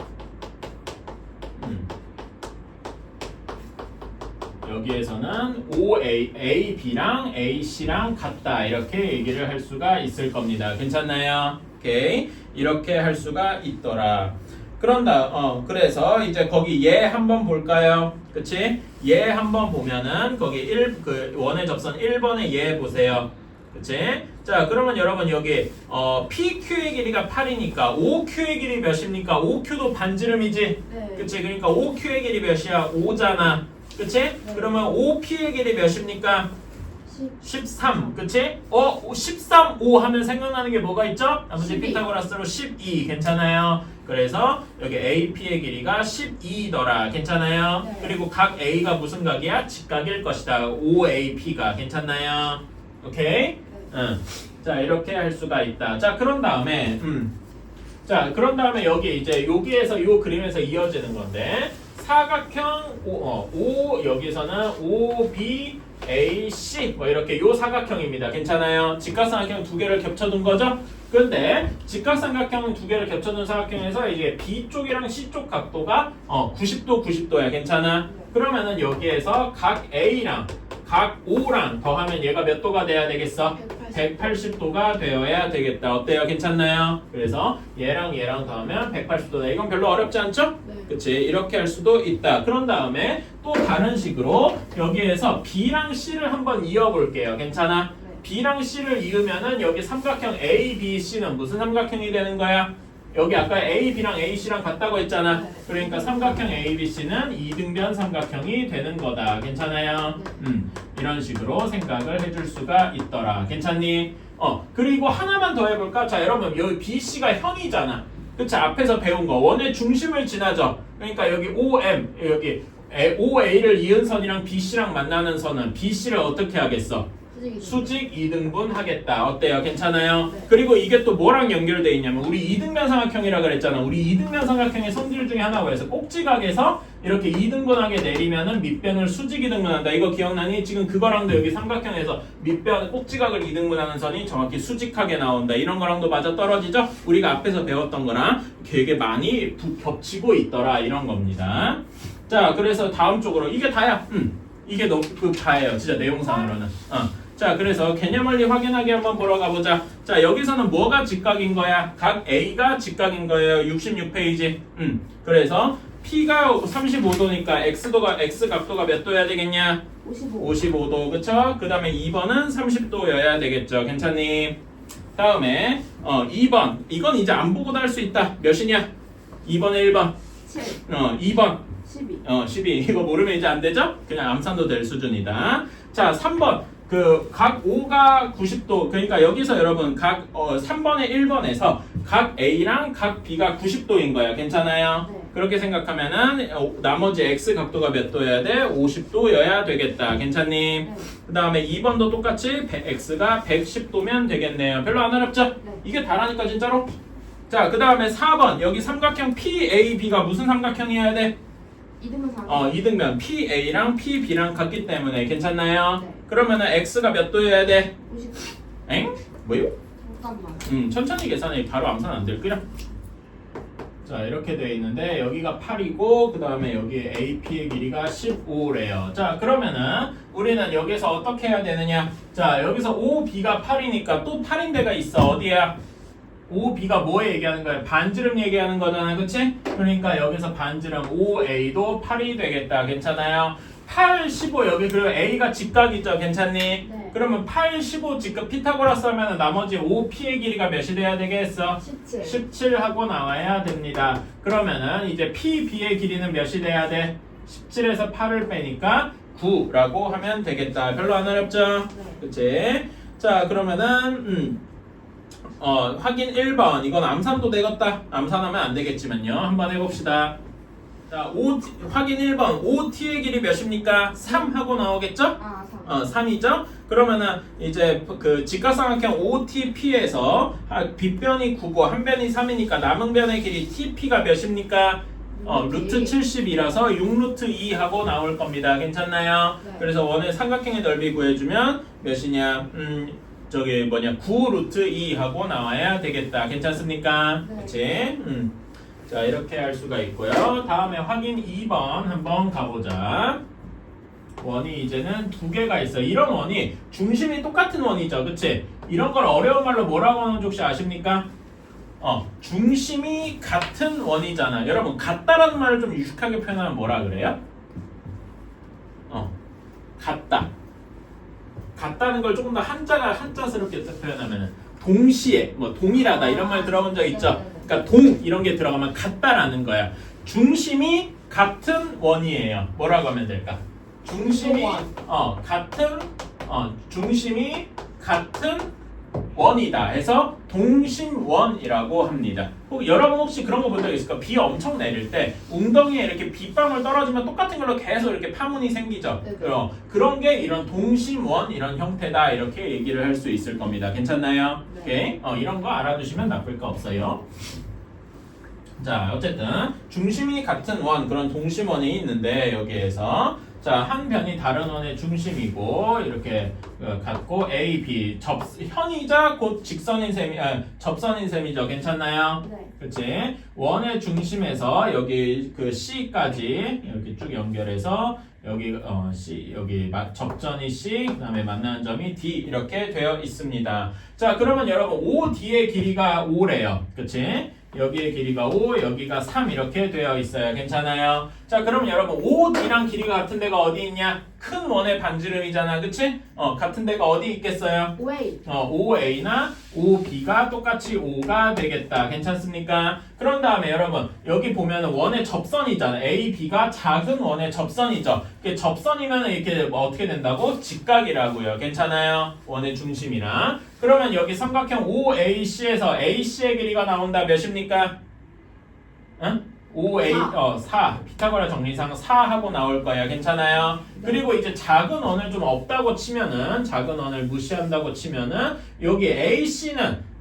여기에서는 OAB랑 AC랑 같다. 이렇게 얘기를 할 수가 있을 겁니다. 괜찮나요? 오케이. 이렇게 할 수가 있더라. 그래서 이제 거기 얘 한번 볼까요? 그치? 얘 한번 보면은 거기 그 원의 접선 1번에 얘 보세요. 그치? 자, 그러면 여러분 여기 PQ의 길이가 8이니까 OQ의 길이 몇입니까? OQ도 반지름이지? 네. 그치? 그러니까 OQ의 길이 몇이야? 5잖아. 그치? 그러면 OP의 길이 몇입니까? 13. 그치? 13, 5 하면 생각나는 게 뭐가 있죠? 나머지 12. 피타고라스로 12. 괜찮아요? 그래서 여기 AP의 길이가 12더라. 괜찮아요? 네. 그리고 각 A가 무슨 각이야? 직각일 것이다. OAP가. 괜찮나요? 오케이? 응. 자, 이렇게 할 수가 있다. 자, 그런 다음에 그런 다음에 여기 이제 여기에서 이 그림에서 이어지는 건데 사각형 여기서는 OB AC 뭐 이렇게 요 사각형입니다. 괜찮아요? 직각삼각형 두 개를 겹쳐둔 거죠? 근데 직각삼각형 두 개를 겹쳐둔 사각형에서 이제 B 쪽이랑 C 쪽 각도가 90도 90도야. 괜찮아? 그러면은 여기에서 각 A랑 각 O랑 더하면 얘가 몇 도가 돼야 되겠어? 180도가 되어야 되겠다. 어때요? 괜찮나요? 그래서 얘랑 얘랑 더하면 180도다. 이건 별로 어렵지 않죠? 네. 그치? 이렇게 할 수도 있다. 그런 다음에 또 다른 식으로 여기에서 B랑 C를 한번 이어볼게요. 괜찮아? 네. B랑 C를 이으면은 여기 삼각형 A, B, C는 무슨 삼각형이 되는 거야? 여기 아까 A, B랑 A, C랑 같다고 했잖아. 네. 그러니까 삼각형 A, B, C는 이등변 삼각형이 되는 거다. 괜찮아요? 이런 식으로 생각을 해줄 수가 있더라. 괜찮니? 그리고 하나만 더 해볼까? 자, 여러분 여기 B, C가 현이잖아. 그치? 앞에서 배운 거 원의 중심을 지나죠. 그러니까 여기 OM 여기 OA를 이은 선이랑 BC랑 만나는 선은 BC를 어떻게 하겠어? 수직 이등분 하겠다. 어때요? 괜찮아요? 네. 그리고 이게 또 뭐랑 연결돼 있냐면 우리 이등변 삼각형이라 그랬잖아. 우리 이등변 삼각형의 성질 중에 하나가 그래서 꼭지각에서 이렇게 이등분하게 내리면은 밑변을 수직 이등분한다. 이거 기억나니? 지금 그거랑도 여기 삼각형에서 밑변 꼭지각을 이등분하는 선이 정확히 수직하게 나온다. 이런 거랑도 맞아 떨어지죠? 우리가 앞에서 배웠던 거랑 되게 많이 겹치고 있더라. 이런 겁니다. 자, 그래서 다음 쪽으로 이게 다야. 이게 다예요. 진짜 내용상으로는. 자, 그래서 개념 원리 확인하기 한번 보러 가보자. 자, 여기서는 뭐가 직각인 거야? 각 A가 직각인 거예요. 66페이지. 그래서 P가 35도니까 X 각도가 몇 도여야 되겠냐? 55도. 그쵸? 그 다음에 2번은 30도여야 되겠죠. 괜찮니? 다음에 2번. 이건 이제 안 보고도 할 수 있다. 몇이냐? 2번에 1번. 7. 2번. 12. 12. 이거 모르면 이제 안 되죠? 그냥 암산도 될 수준이다. 자, 3번. 각 5가 90도. 그러니까 여기서 여러분 각 3번에 1번에서 각 A랑 각 B가 90도인 거야. 괜찮아요? 네. 그렇게 생각하면은 나머지 X 각도가 몇 도여야 돼? 50도여야 되겠다. 괜찮니? 네. 그 다음에 2번도 똑같이 X가 110도면 되겠네요. 별로 안 어렵죠? 네. 이게 다라니까 진짜로? 자, 그 다음에 4번. 여기 삼각형 PAB가 무슨 삼각형이어야 돼? 이등분 삼각형. 이등변 PA랑 PB랑 같기 때문에 괜찮나요? 네. 그러면은 X가 몇 도여야 돼? 50. 엥? 뭐요? 잠깐만. 천천히 계산해. 바로 암산 안 될 거야. 자, 이렇게 돼 있는데 여기가 8이고 그 다음에 여기 AP의 길이가 15래요. 자, 그러면은 우리는 여기서 어떻게 해야 되느냐? 자, 여기서 OB가 8이니까 또 8인 데가 있어. 어디야? OB가 뭐 얘기하는 거야? 반지름 얘기하는 거잖아. 그치? 그러니까 여기서 반지름 OA도 8이 되겠다. 괜찮아요? 8, 15 여기 그리고 A가 직각이죠. 괜찮니? 네. 그러면 8, 15 직각 피타고라스 하면 나머지 OP의 길이가 몇이 돼야 되겠어? 17. 17 하고 나와야 됩니다. 그러면은 이제 PB의 길이는 몇이 돼야 돼? 17에서 8을 빼니까 9라고 하면 되겠다. 별로 안 어렵죠? 네. 그치? 자, 그러면은 확인 1번. 이건 암산도 되겠다. 암산하면 안 되겠지만요. 한번 해봅시다. 자, 확인 1번. OT의 길이 몇입니까? 3 하고 나오겠죠? 3. 3이죠? 그러면은 이제 그 직각삼각형 OTP에서 빗변이 9고 한 변이 3이니까 남은 변의 길이 TP가 몇입니까? 루트 70이라서 6루트 2 하고 나올 겁니다. 괜찮나요? 네. 그래서 원의 삼각형의 넓이 구해주면 몇이냐? 9 루트 2 하고 나와야 되겠다. 괜찮습니까? 네. 그치? 자, 이렇게 할 수가 있고요. 다음에 확인 2번 한번 가보자. 원이 이제는 두 개가 있어. 이런 원이 중심이 똑같은 원이죠. 그치? 이런 걸 어려운 말로 뭐라고 하는 지 혹시 아십니까? 중심이 같은 원이잖아. 여러분 같다라는 말을 좀 유식하게 표현하면 뭐라 그래요? 같다. 같다는 걸 조금 더 한자스럽게 표현하면은 동시에 뭐 동일하다 이런 말 들어본 적 있죠? 그러니까 동 이런 게 들어가면 같다라는 거야. 중심이 같은 원이에요. 뭐라고 하면 될까? 중심이 중심이 같은 원이다 해서 동심원이라고 합니다. 여러분 혹시 그런 거 본 적 있을까? 비 엄청 내릴 때 웅덩이에 이렇게 빗방울 떨어지면 똑같은 걸로 계속 이렇게 파문이 생기죠. 그런 게 이런 동심원 이런 형태다 이렇게 얘기를 할 수 있을 겁니다. 괜찮나요? 네. 오케이? 이런 거 알아두시면 나쁠 거 없어요. 자, 어쨌든 중심이 같은 원 그런 동심원이 있는데 여기에서 자, 한 변이 다른 원의 중심이고 이렇게 같고 A, B 현이자 곧 직선인 셈이 접선인 셈이죠. 괜찮나요? 네. 그렇지? 원의 중심에서 여기 그 C까지 이렇게 쭉 연결해서 여기 C 여기 접전이 C 그다음에 만나는 점이 D 이렇게 되어 있습니다. 자, 그러면 여러분 OD의 길이가 5래요. 그렇지? 여기의 길이가 5, 여기가 3 이렇게 되어 있어요. 괜찮아요? 자, 그럼 여러분 OD랑 길이가 같은 데가 어디 있냐? 큰 원의 반지름이잖아. 그치? 같은 데가 어디 있겠어요? OA. OA나 OB가 똑같이 5가 되겠다. 괜찮습니까? 그런 다음에 여러분 여기 보면 원의 접선이잖아. AB가 작은 원의 접선이죠. 접선이면 이렇게 어떻게 된다고? 직각이라고요. 괜찮아요? 원의 중심이랑. 그러면 여기 삼각형 OAC에서 AC의 길이가 나온다. 몇입니까? 응? 5A 4 피타고라 정리상 4하고 나올 거야. 괜찮아요? 그리고 이제 작은 원을 좀 없다고 치면은 작은 원을 무시한다고 치면은 여기 AC는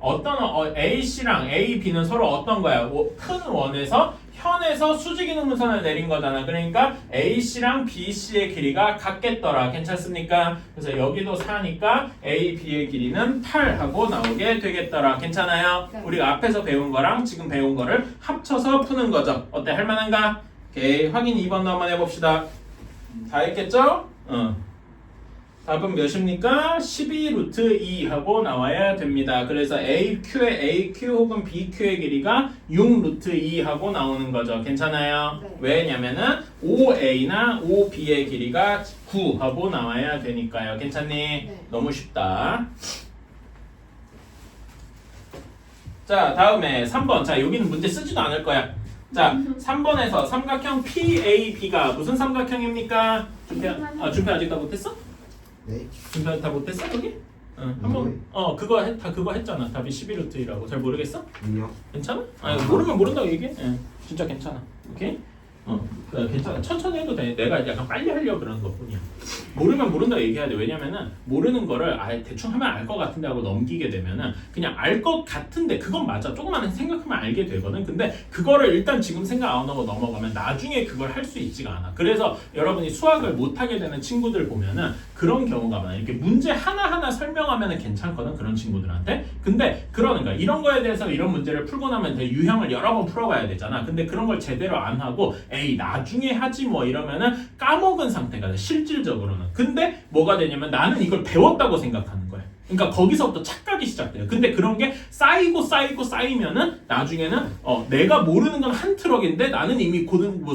AC랑 AB는 서로 어떤 거야? 큰 원에서 현에서 수직이동분선을 내린 거잖아. 그러니까 AC랑 BC의 길이가 같겠더라. 괜찮습니까? 그래서 여기도 4니까 AB의 길이는 8하고 나오게 되겠더라. 괜찮아요? 네. 우리가 앞에서 배운 거랑 지금 배운 거를 합쳐서 푸는 거죠. 어때? 할만한가? 오케이. 확인 2번도 한번 해봅시다. 다 했겠죠? 답은 몇입니까? 12 루트 2 하고 나와야 됩니다. 그래서 AQ의 AQ 혹은 BQ의 길이가 6 루트 2 하고 나오는 거죠. 괜찮아요? 네. 왜냐면은 OA나 OB의 길이가 9 하고 나와야 되니까요. 괜찮니? 네. 너무 쉽다. 자, 다음에 3번. 자, 여기는 문제 쓰지도 않을 거야. 자, 3번에서 삼각형 PAB가 무슨 삼각형입니까? 준표 아직 다 못했어? 네. 준표 다 못했어 여기? 응. 한번 그거 했잖아. 답이 11루트이라고. 잘 모르겠어? 아니요. 괜찮아? 모르면 모른다고 얘기해. 진짜 괜찮아. 오케이? 괜찮아. 천천히 해도 돼. 내가 약간 빨리 하려고 그러는 것뿐이야. 모르면 모른다고 얘기해야 돼. 왜냐면은 모르는 거를 대충 하면 알 것 같은데 하고 넘기게 되면은 그냥 알 것 같은데 그건 맞아. 조금만 생각하면 알게 되거든. 근데 그거를 일단 지금 생각 안 하고 넘어가면 나중에 그걸 할 수 있지가 않아. 그래서 여러분이 수학을 못하게 되는 친구들 보면은 그런 경우가 많아. 이렇게 문제 하나하나 설명하면은 괜찮거든. 그런 친구들한테. 근데 그러는 거야. 이런 거에 대해서 이런 문제를 풀고 나면 유형을 여러 번 풀어봐야 되잖아. 근데 그런 걸 제대로 안 하고 에이 나중에 하지 뭐 이러면은 까먹은 상태가 돼. 실질적으로는. 근데 뭐가 되냐면 나는 이걸 배웠다고 생각하는 거야. 그러니까 거기서부터 착각이 시작돼요. 근데 그런 게 쌓이면은 나중에는 내가 모르는 건 한 트럭인데 나는 이미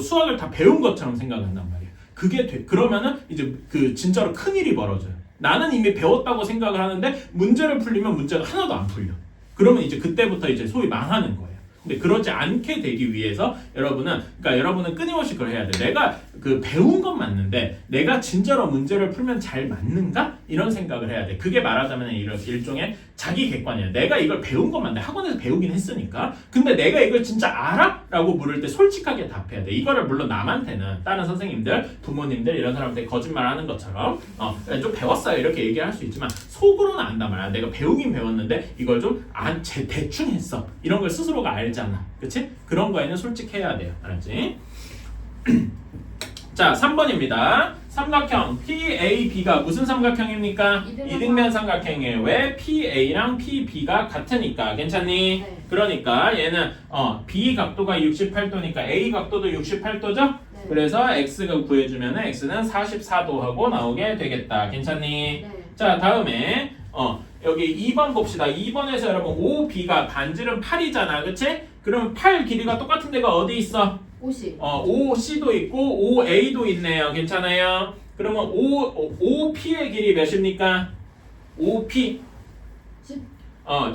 수학을 다 배운 것처럼 생각한단 말이야. 그게 그러면은 이제 진짜로 큰 일이 벌어져요. 나는 이미 배웠다고 생각을 하는데 문제를 풀리면 문제가 하나도 안 풀려. 그러면 이제 그때부터 이제 소위 망하는 거예요. 근데 그러지 않게 되기 위해서 여러분은 끊임없이 그걸 해야 돼. 내가 배운 건 맞는데 내가 진짜로 문제를 풀면 잘 맞는가? 이런 생각을 해야 돼. 그게 말하자면 일종의 자기 객관이야. 내가 이걸 배운 건 맞는데 학원에서 배우긴 했으니까. 근데 내가 이걸 진짜 알아? 라고 물을 때 솔직하게 답해야 돼. 이거를 물론 남한테는 다른 선생님들, 부모님들 이런 사람한테 거짓말하는 것처럼 좀 배웠어요 이렇게 얘기할 수 있지만 속으로는 안단 말이야. 내가 배우긴 배웠는데 이걸 좀 대충 했어. 이런 걸 스스로가 알잖아. 그치? 그런 거에는 솔직해야 돼요. 알았지? 자, 3번입니다. 삼각형 PAB가 무슨 삼각형입니까? 이등변 삼각형이에요. 왜? PA랑 PB가 같으니까. 괜찮니? 네. 그러니까 얘는 B 각도가 68도니까 A 각도도 68도죠? 네. 그래서 X가 구해주면 X는 44도 하고 나오게 되겠다. 괜찮니? 네. 자, 다음에 여기 2번 봅시다. 2번에서 여러분 OB가 반지름 8이잖아. 그치? 그러면 8 길이가 똑같은 데가 어디 있어? 50. OC도 있고 OA도 있네요. 괜찮아요? 그러면 OP의 길이 몇입니까? OP 10.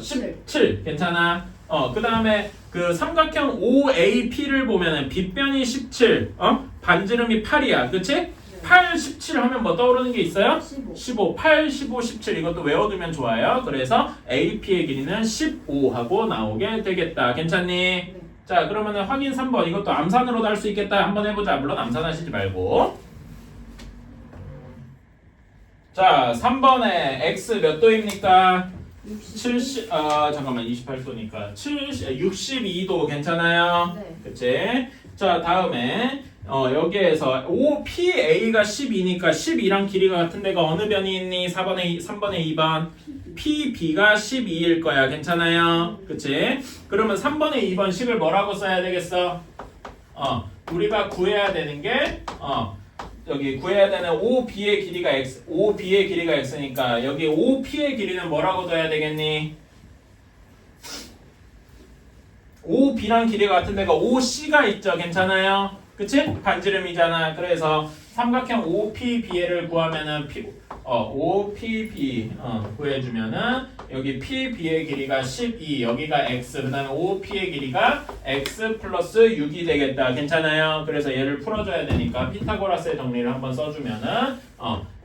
17. 괜찮아? 그 다음에 그 삼각형 OAP를 보면은 빗변이 17. 반지름이 8이야. 그치? 8, 17 하면 뭐 떠오르는 게 있어요? 15. 15, 8, 15, 17 이것도 외워두면 좋아요. 그래서 AP의 길이는 15하고 나오게 되겠다. 괜찮니? 네. 자, 그러면은 확인 3번 이것도 암산으로도 할 수 있겠다. 한번 해보자. 물론 암산하시지 말고. 자, 3번에 X 몇 도입니까? 70, 잠깐만 28도니까 62도 괜찮아요? 네. 그치? 자, 다음에 여기에서 OPA가 12니까 12랑 길이가 같은 데가 어느 변이 있니? 3번에 2번 PB가 12일 거야. 괜찮아요? 그치? 그러면 3번에 2번 식을 뭐라고 써야 되겠어? 우리가 구해야 되는 게 여기 구해야 되는 OB의 길이가 X, OB의 길이가 X니까 여기 OP의 길이는 뭐라고 둬야 되겠니? OB랑 길이가 같은 데가 OC가 있죠. 괜찮아요? 그치? 반지름이잖아. 그래서 삼각형 OPB를 구하면은 OPB 구해주면은 여기 PB의 길이가 12, 여기가 X, 그 다음에 OP의 길이가 X 플러스 6이 되겠다. 괜찮아요? 그래서 얘를 풀어줘야 되니까 피타고라스의 정리를 한번 써주면은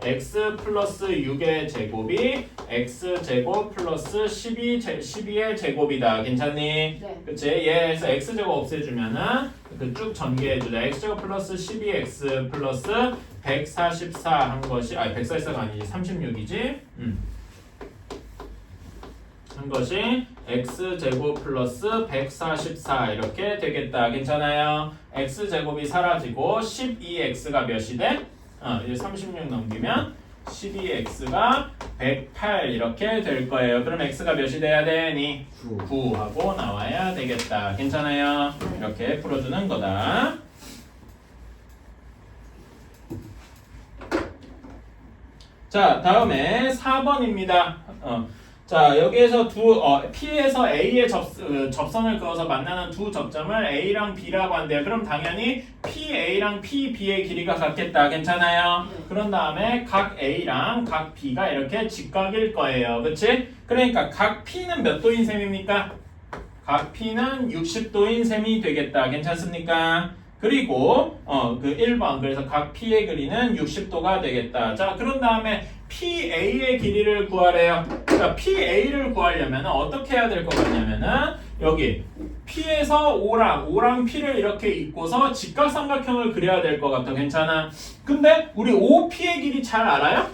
X 플러스 6의 제곱이 X 제곱 플러스 12의 제곱이다. 괜찮니? 네. 그치? 얘에서 X 제곱 없애주면은 그 쭉 전개해주자. X 제곱 플러스 12X 플러스 144 한 것이 144가 아니지 36이지 한 것이 X제곱 플러스 144 이렇게 되겠다. 괜찮아요? X제곱이 사라지고 12X가 몇이 돼? 이제 36 넘기면 12X가 108 이렇게 될 거예요. 그럼 X가 몇이 돼야 되니? 9 하고 나와야 되겠다. 괜찮아요? 이렇게 풀어주는 거다. 자, 다음에 4번입니다. 자, 여기에서 P에서 A의 접선을 그어서 만나는 두 접점을 A랑 B라고 한대요. 그럼 당연히 PA랑 PB의 길이가 같겠다. 괜찮아요? 그런 다음에 각 A랑 각 B가 이렇게 직각일 거예요. 그치? 그러니까 각 P는 몇 도인 셈입니까? 각 P는 60도인 셈이 되겠다. 괜찮습니까? 그리고 그 1번 그래서 각 P의 길이는 60도가 되겠다. 자, 그런 다음에 PA의 길이를 구하래요. 자, PA를 구하려면 어떻게 해야 될 것 같냐면은 여기 P에서 O랑 P를 이렇게 잇고서 직각삼각형을 그려야 될 것 같아. 괜찮아? 근데 우리 OP의 길이 잘 알아요?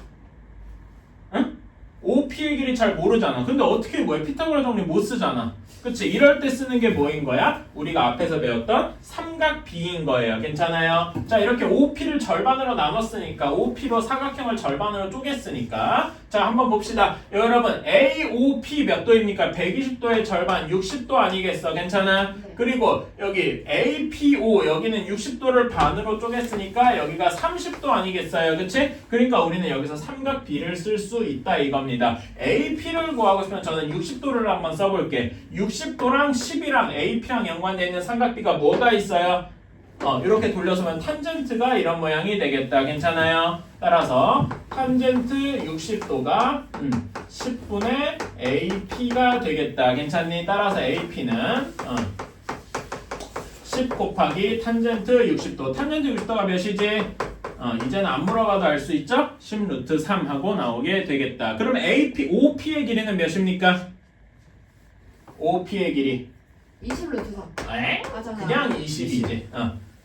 응? OP의 길이 잘 모르잖아. 근데 어떻게 뭐야? 피타고라 정리 못 쓰잖아. 그치? 이럴 때 쓰는 게 뭐인 거야? 우리가 앞에서 배웠던 삼각비인 거예요. 괜찮아요? 자, 이렇게 OP를 절반으로 나눴으니까 OP로 사각형을 절반으로 쪼갰으니까 자, 한번 봅시다. 여러분 AOP 몇 도입니까? 120도의 절반 60도 아니겠어? 괜찮아? 네. 그리고 여기 APO 여기는 60도를 반으로 쪼갰으니까 여기가 30도 아니겠어요? 그치? 그러니까 우리는 여기서 삼각비를 쓸 수 있다 이겁니다. AP를 구하고 싶으면 저는 60도를 한번 써볼게. 60도랑 10이랑 AP랑 연관되어 있는 삼각비가 뭐가 있어요? 이렇게 돌려서면 탄젠트가 이런 모양이 되겠다. 괜찮아요? 따라서 탄젠트 60도가 10분의 AP가 되겠다. 괜찮니? 따라서 AP는 10 곱하기 탄젠트 60도. 탄젠트 60도가 몇이지? 이제는 안 물어봐도 알 수 있죠? 10 루트 3 하고 나오게 되겠다. 그럼 OP의 길이는 몇입니까? OP의 길이 20 루트 3. 에? 맞아. 그냥 20이지.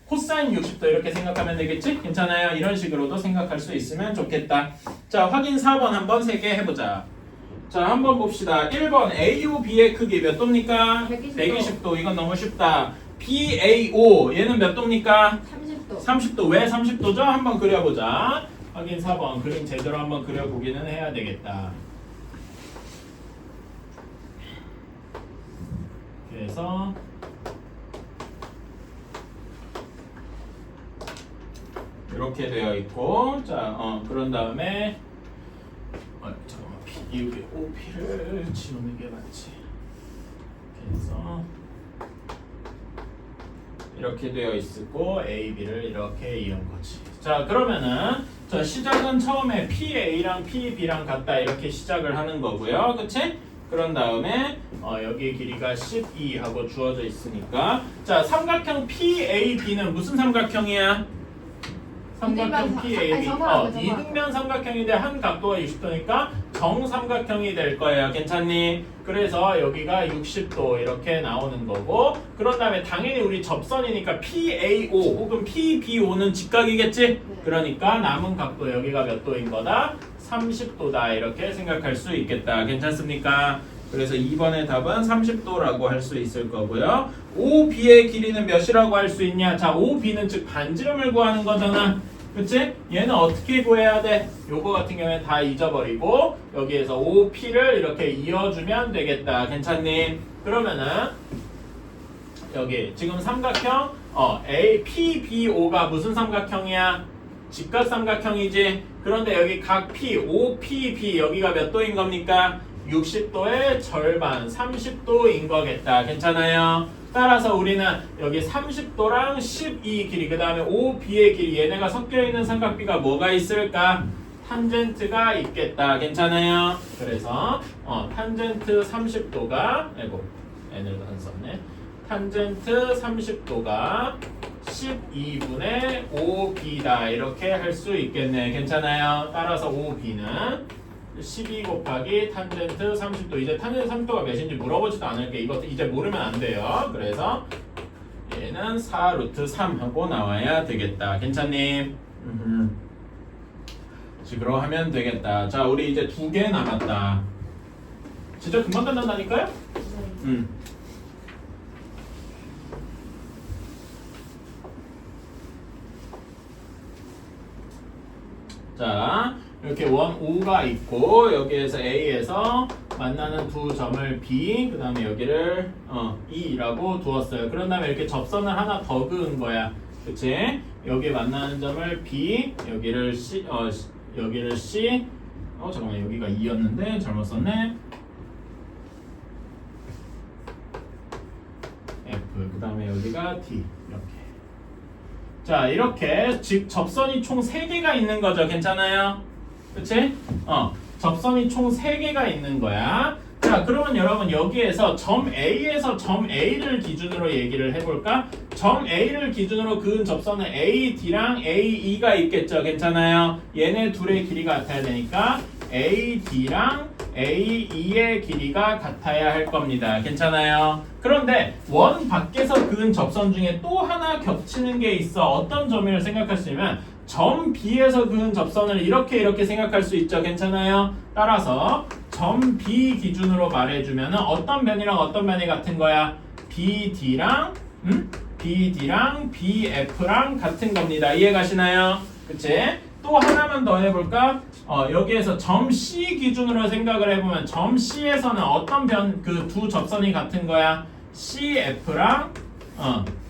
코사인 60도 이렇게 생각하면 되겠지? 괜찮아요? 이런 식으로도 생각할 수 있으면 좋겠다. 자, 확인 4번 한번 3개 해보자. 자, 한번 봅시다. 1번 AOB의 크기 몇 도입니까? 120도. 120도. 이건 너무 쉽다. BAO 얘는 몇 도입니까? 30도. 30도. 왜 30도죠? 한번 그려보자. 확인 4번 그림 제대로 한번 그려보기는 해야 되겠다. 그래서 이렇게 되어 있고, 자, 그런 다음에 잠깐만 이게 OP를 지우는 게 맞지. 그래서 이렇게 되어 있고 A, B를 이렇게 이은 거지. 자 그러면은 자 시작은 처음에 PA랑 PB랑 같다 이렇게 시작을 하는 거고요. 그치? 그런 다음에 여기 길이가 12하고 주어져 있으니까 자 삼각형 PAB는 무슨 삼각형이야? 삼각형 PAB 이등변 삼각형인데 한 각도가 60도니까 정삼각형이 될 거예요. 괜찮니? 그래서 여기가 60도 이렇게 나오는 거고 그런 다음에 당연히 우리 접선이니까 PAO 혹은 PBO는 직각이겠지? 그러니까 남은 각도 여기가 몇 도인 거다? 30도다 이렇게 생각할 수 있겠다. 괜찮습니까? 그래서 2번의 답은 30도라고 할 수 있을 거고요. OB의 길이는 몇이라고 할 수 있냐? 자, OB는 즉 반지름을 구하는 거잖아. 그치? 얘는 어떻게 구해야 돼? 요거 같은 경우에 다 잊어버리고 여기에서 OP를 이렇게 이어주면 되겠다. 괜찮니? 그러면은 여기 지금 삼각형 PBO가 무슨 삼각형이야? 직각 삼각형이지. 그런데 여기 각 P, OPB 여기가 몇 도인 겁니까? 60도의 절반, 30도인 거겠다. 괜찮아요? 따라서 우리는 여기 30도랑 12 길이, 그 다음에 OB의 길이, 얘네가 섞여있는 삼각비가 뭐가 있을까? 탄젠트가 있겠다. 괜찮아요? 그래서 탄젠트 30도가 아이고 n을 안 썼네. 탄젠트 30도가 12분의 5b다. 이렇게 할 수 있겠네. 괜찮아요? 따라서 5b는 12 곱하기 탄젠트 30도. 이제 탄젠트 30도가 몇인지 물어보지도 않을게. 이것도 이제 모르면 안 돼요. 그래서 얘는 4 루트 3 하고 나와야 되겠다. 괜찮니? 식으로 하면 되겠다. 자, 우리 이제 2개 남았다. 진짜 금방 끝난다니까요? 자, 이렇게 원 O가 있고 여기에서 A에서 만나는 두 점을 B, 그 다음에 여기를 E라고 두었어요. 그런 다음에 이렇게 접선을 하나 더 그은 거야. 그치? 여기 만나는 점을 B, 여기를 C, 여기를 C, 잠깐만 여기가 E였는데 잘못 썼네. F, 그 다음에 여기가 D 이렇게. 자 이렇게 즉 접선이 총 3개가 있는 거죠. 괜찮아요? 그치? 접선이 총 3개가 있는 거야. 자 그러면 여러분 여기에서 점 A에서 점 A를 기준으로 얘기를 해볼까? 점 A를 기준으로 그은 접선은 AD랑 AE가 있겠죠. 괜찮아요? 얘네 둘의 길이가 같아야 되니까 AD랑 AE의 길이가 같아야 할 겁니다. 괜찮아요? 그런데 원 밖에서 그은 접선 중에 또 하나 겹치는 게 있어. 어떤 점을 생각할 수 있냐면 점 B에서 그은 접선을 이렇게 생각할 수 있죠. 괜찮아요? 따라서 점 B 기준으로 말해주면 어떤 변이랑 어떤 변이 같은 거야? BD랑 BF랑 같은 겁니다. 이해 가시나요? 그치? 또 하나만 더 해볼까? 여기에서 점 C 기준으로 생각을 해보면 점 C에서는 어떤 그 두 접선이 같은 거야? CF랑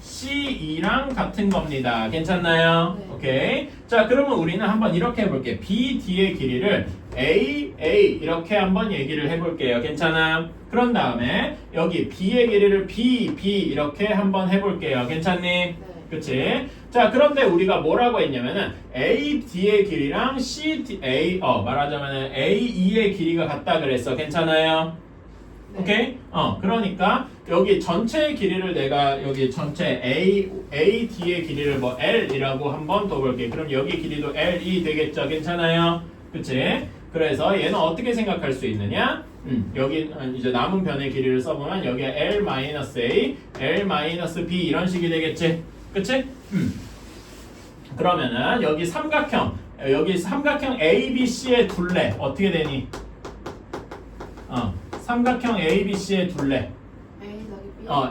CE랑 같은 겁니다. 괜찮나요? 네. 오케이. 자, 그러면 우리는 한번 이렇게 해볼게. BD의 길이를 A 이렇게 한번 얘기를 해볼게요. 괜찮아? 그런 다음에 여기 B의 길이를 B 이렇게 한번 해볼게요. 괜찮니? 네. 그치? 자, 그런데 우리가 뭐라고 했냐면은 AD의 길이랑 말하자면은 AE의 길이가 같다 그랬어. 괜찮아요? 네. 오케이? 그러니까 여기 전체 길이를 내가 여기 전체 AD의 길이를 뭐 L이라고 한번 더 볼게. 그럼 여기 길이도 LE 되겠죠? 괜찮아요? 그치? 그래서 얘는 어떻게 생각할 수 있느냐? 여기 이제 남은 변의 길이를 써보면 여기에 L-A, L-B 이런 식이 되겠지? 그치? 그러면은 여기 삼각형 ABC의 둘레 어떻게 되니? 삼각형 ABC의 둘레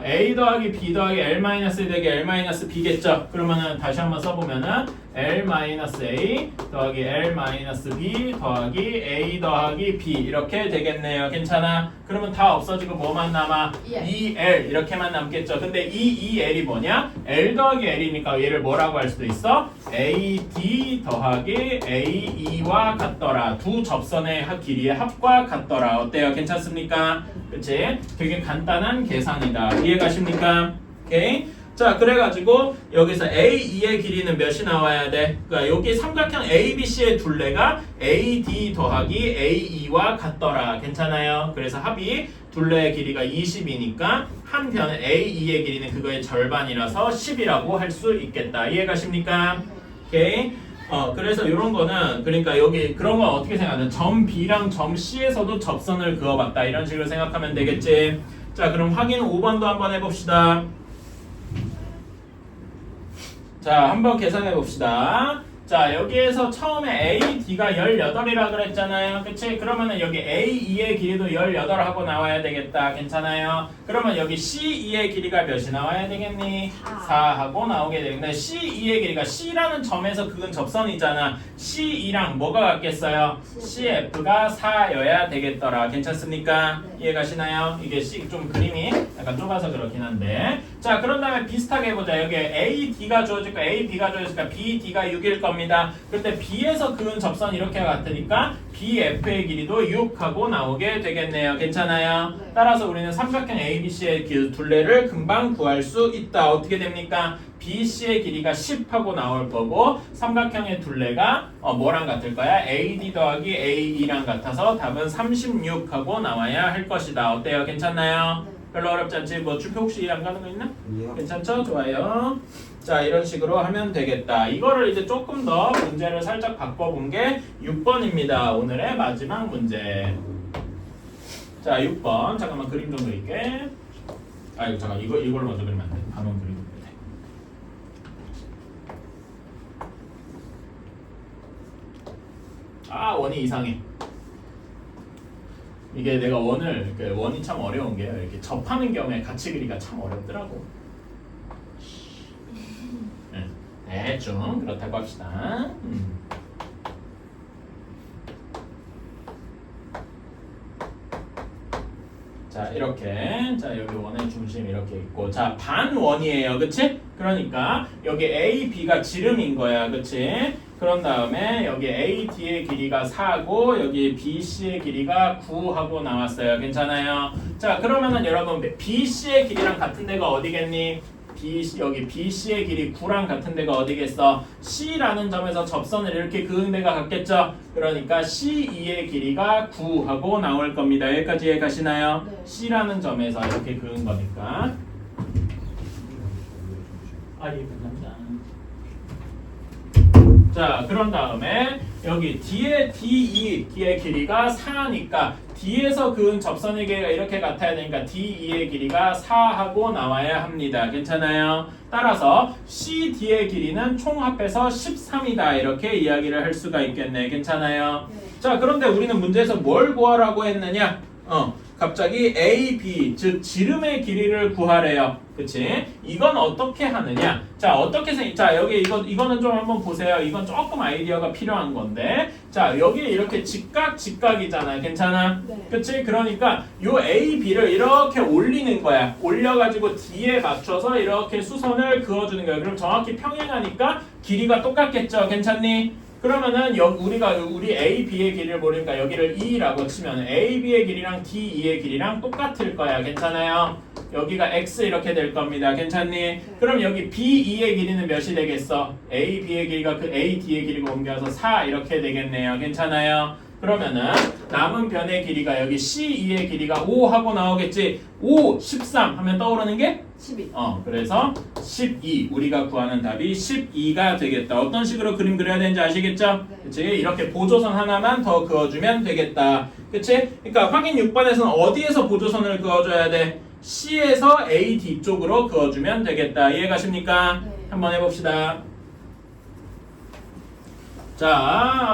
A 더하기 B 더하기 L- 되게 L-B겠죠? 그러면은 다시 한번 써보면은 L-A 더하기 L-B 더하기 A 더하기 B 이렇게 되겠네요. 괜찮아? 그러면 다 없어지고 뭐만 남아? 2L 이렇게만 남겠죠. 근데 이 2L이 뭐냐? L 더하기 L이니까 얘를 뭐라고 할 수도 있어? AD 더하기 AE와 같더라. 두 접선의 길이의 합과 같더라. 어때요? 괜찮습니까? 그치? 되게 간단한 계산이다. 이해가십니까? 오케이? 자, 그래가지고 여기서 AE의 길이는 몇이 나와야 돼? 그러니까 여기 삼각형 ABC의 둘레가 AD 더하기 AE와 같더라. 괜찮아요? 그래서 합이 둘레의 길이가 20이니까 한 편의 AE의 길이는 그거의 절반이라서 10이라고 할 수 있겠다. 이해가십니까? 오케이? 그래서 이런 거는 그러니까 여기 그런 건 어떻게 생각하냐? 점 B랑 점 C에서도 접선을 그어봤다. 이런 식으로 생각하면 되겠지. 자, 그럼 확인 5번도 한번 해봅시다. 자, 한번 계산해 봅시다. 자, 여기에서 처음에 AD가 18이라 그랬잖아요. 그치? 그러면은 여기 AE의 길이도 18하고 나와야 되겠다. 괜찮아요? 그러면 여기 CE의 길이가 몇이 나와야 되겠니? 4하고 나오게 되겠네. CE의 길이가 C라는 점에서 그건 접선이잖아. CE랑 뭐가 같겠어요? CF가 4여야 되겠더라. 괜찮습니까? 이해가시나요? 이게 좀 그림이 약간 좁아서 그렇긴 한데. 자, 그런 다음에 비슷하게 해보자. 여기 AD가 주어질 거, AB가 주어질 거, BD가 6일 겁니다. 그런데 B에서 그은 접선 이렇게 같으니까 BF의 길이도 6하고 나오게 되겠네요. 괜찮아요? 따라서 우리는 삼각형 ABC의 둘레를 금방 구할 수 있다. 어떻게 됩니까? BC의 길이가 10하고 나올 거고 삼각형의 둘레가 뭐랑 같을 거야? AD 더하기 AE랑 같아서 답은 36하고 나와야 할 것이다. 어때요? 괜찮나요? 별로 어렵지 않지? 뭐 주표 혹시 이해 안 가는 거 있나? 괜찮죠? 좋아요. 자, 이런 식으로 하면 되겠다. 이거를 이제 조금 더 문제를 살짝 바꿔본 게 6번입니다. 오늘의 마지막 문제. 자, 6번. 잠깐만 그림 좀 그릴게. 아이고 잠깐 이걸 먼저 그리면 안 돼. 반원 그리고 돼. 아, 원이 이상해. 이게 내가 원이 참 어려운 게 이렇게 접하는 경우에 같이 그리기가 참 어렵더라고. 대충 그렇다고 합시다. 자, 이렇게. 자, 여기 원의 중심 이렇게 있고. 자, 반원이에요. 그치? 그러니까 여기 A, B가 지름인 거야. 그치? 그런 다음에 여기 AD의 길이가 4고 여기 BC의 길이가 9하고 나왔어요. 괜찮아요? 자, 그러면은 여러분 BC의 길이랑 같은 데가 어디겠니? 여기 BC의 길이 9랑 같은 데가 어디겠어? C라는 점에서 접선을 이렇게 그은 데가 같겠죠? 그러니까 CE의 길이가 9하고 나올 겁니다. 여기까지 이해가시나요? 네. C라는 점에서 이렇게 그은 거니까. 예, 감사합니다. 자, 그런 다음에 여기 D의 DE의 길이가 4니까 D에서 그은 접선의 길이가 이렇게 같아야 되니까 DE의 길이가 4하고 나와야 합니다. 괜찮아요? 따라서 CD의 길이는 총 합해서 13이다. 이렇게 이야기를 할 수가 있겠네. 괜찮아요? 네. 자, 그런데 우리는 문제에서 뭘 구하라고 했느냐? 갑자기 AB, 즉 지름의 길이를 구하래요. 그치? 이건 어떻게 하느냐? 자, 자, 여기 이거는 좀 한번 보세요. 이건 조금 아이디어가 필요한 건데. 자, 여기 이렇게 직각이잖아요. 괜찮아? 네. 그치? 그러니까 요 AB를 이렇게 올리는 거야. 올려가지고 D에 맞춰서 이렇게 수선을 그어주는 거야. 그럼 정확히 평행하니까 길이가 똑같겠죠? 괜찮니? 그러면은 우리 AB의 길이를 모르니까 여기를 E라고 치면 AB의 길이랑 DE의 길이랑 똑같을 거야. 괜찮아요? 여기가 X 이렇게 될 겁니다. 괜찮니? 그럼 여기 BE의 길이는 몇이 되겠어? AB의 길이가 그 AD의 길이가 옮겨서 4 이렇게 되겠네요. 괜찮아요? 그러면은 남은 변의 길이가 여기 CE의 길이가 5 하고 나오겠지? 5, 13 하면 떠오르는 게? 12. 그래서 12 우리가 구하는 답이 12가 되겠다. 어떤 식으로 그림 그려야 되는지 아시겠죠? 네. 그치? 이렇게 보조선 하나만 더 그어주면 되겠다. 그치? 그러니까 확인 6번에서는 어디에서 보조선을 그어줘야 돼? C에서 AD 쪽으로 그어주면 되겠다. 이해가십니까? 네. 한번 해봅시다. 자,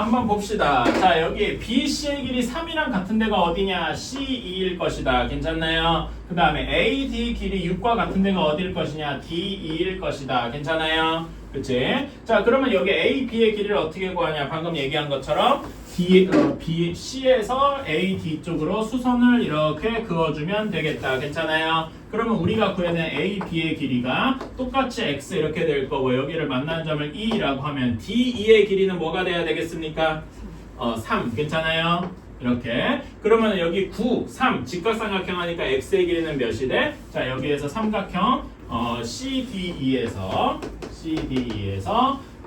한번 봅시다. 자, 여기 BC의 길이 3이랑 같은 데가 어디냐? C2일 것이다. 괜찮나요? 그 다음에 AD 길이 6과 같은 데가 어디일 것이냐? D2일 것이다. 괜찮아요? 그치? 자, 그러면 여기 A, B의 길이를 어떻게 구하냐? 방금 얘기한 것처럼 B, C에서 A, D 쪽으로 수선을 이렇게 그어주면 되겠다. 괜찮아요? 그러면 우리가 구해낸 A, B의 길이가 똑같이 X 이렇게 될 거고 여기를 만나는 점을 E라고 하면 D, E의 길이는 뭐가 돼야 되겠습니까? 3. 괜찮아요? 이렇게. 그러면 여기 9, 3 직각삼각형 하니까 X의 길이는 몇이 돼? 자, 여기에서 삼각형 CDE에서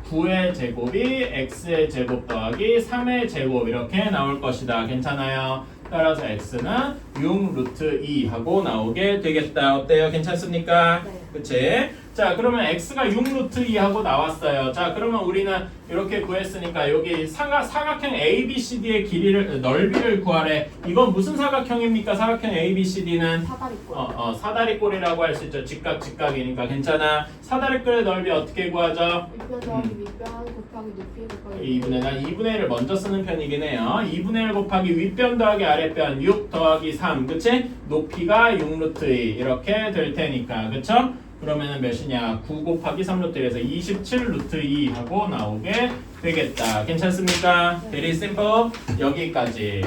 9의 제곱이 x의 제곱 더하기 3의 제곱 이렇게 나올 것이다. 괜찮아요? 따라서 x는 6 루트 2 하고 나오게 되겠다. 어때요? 괜찮습니까? 네. 그치? 자, 그러면 x가 6 루트 2 하고 나왔어요. 자, 그러면 우리는 이렇게 구했으니까 여기 사각형 ABCD의 길이를 넓이를 구하래. 이건 무슨 사각형입니까? 사각형 ABCD는 사다리꼴. 사다리꼴이라고 할 수 있죠. 직각이니까 괜찮아. 사다리꼴의 넓이 어떻게 구하죠? 윗변 더하기 윗변 곱하기 높이 곱하기 2분의 난 2분의 1을 먼저 쓰는 편이긴 해요. 2분의 1 곱하기 윗변 더하기 아랫변 6 더하기 3 그치? 높이가 6 루트 2 이렇게 될 테니까 그쵸? 그러면은 몇이냐? 9 곱하기 3 루트 1에서 27 루트 2 하고 나오게 되겠다. 괜찮습니까? Very simple. 여기까지.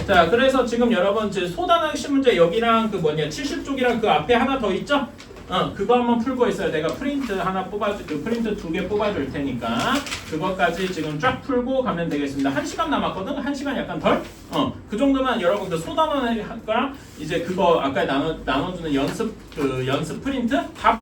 자, 그래서 지금 여러분 소단항식 문제 여기랑 그 뭐냐 70쪽이랑 그 앞에 하나 더 있죠? 그거 한번 풀고 있어요. 내가 프린트 하나 프린트 2개 뽑아줄 테니까 그것까지 지금 쫙 풀고 가면 되겠습니다. 1시간 남았거든? 1시간 약간 덜? 그 정도만 여러분들 소단원과 이제 그거 아까 나눠주는 연습 프린트 다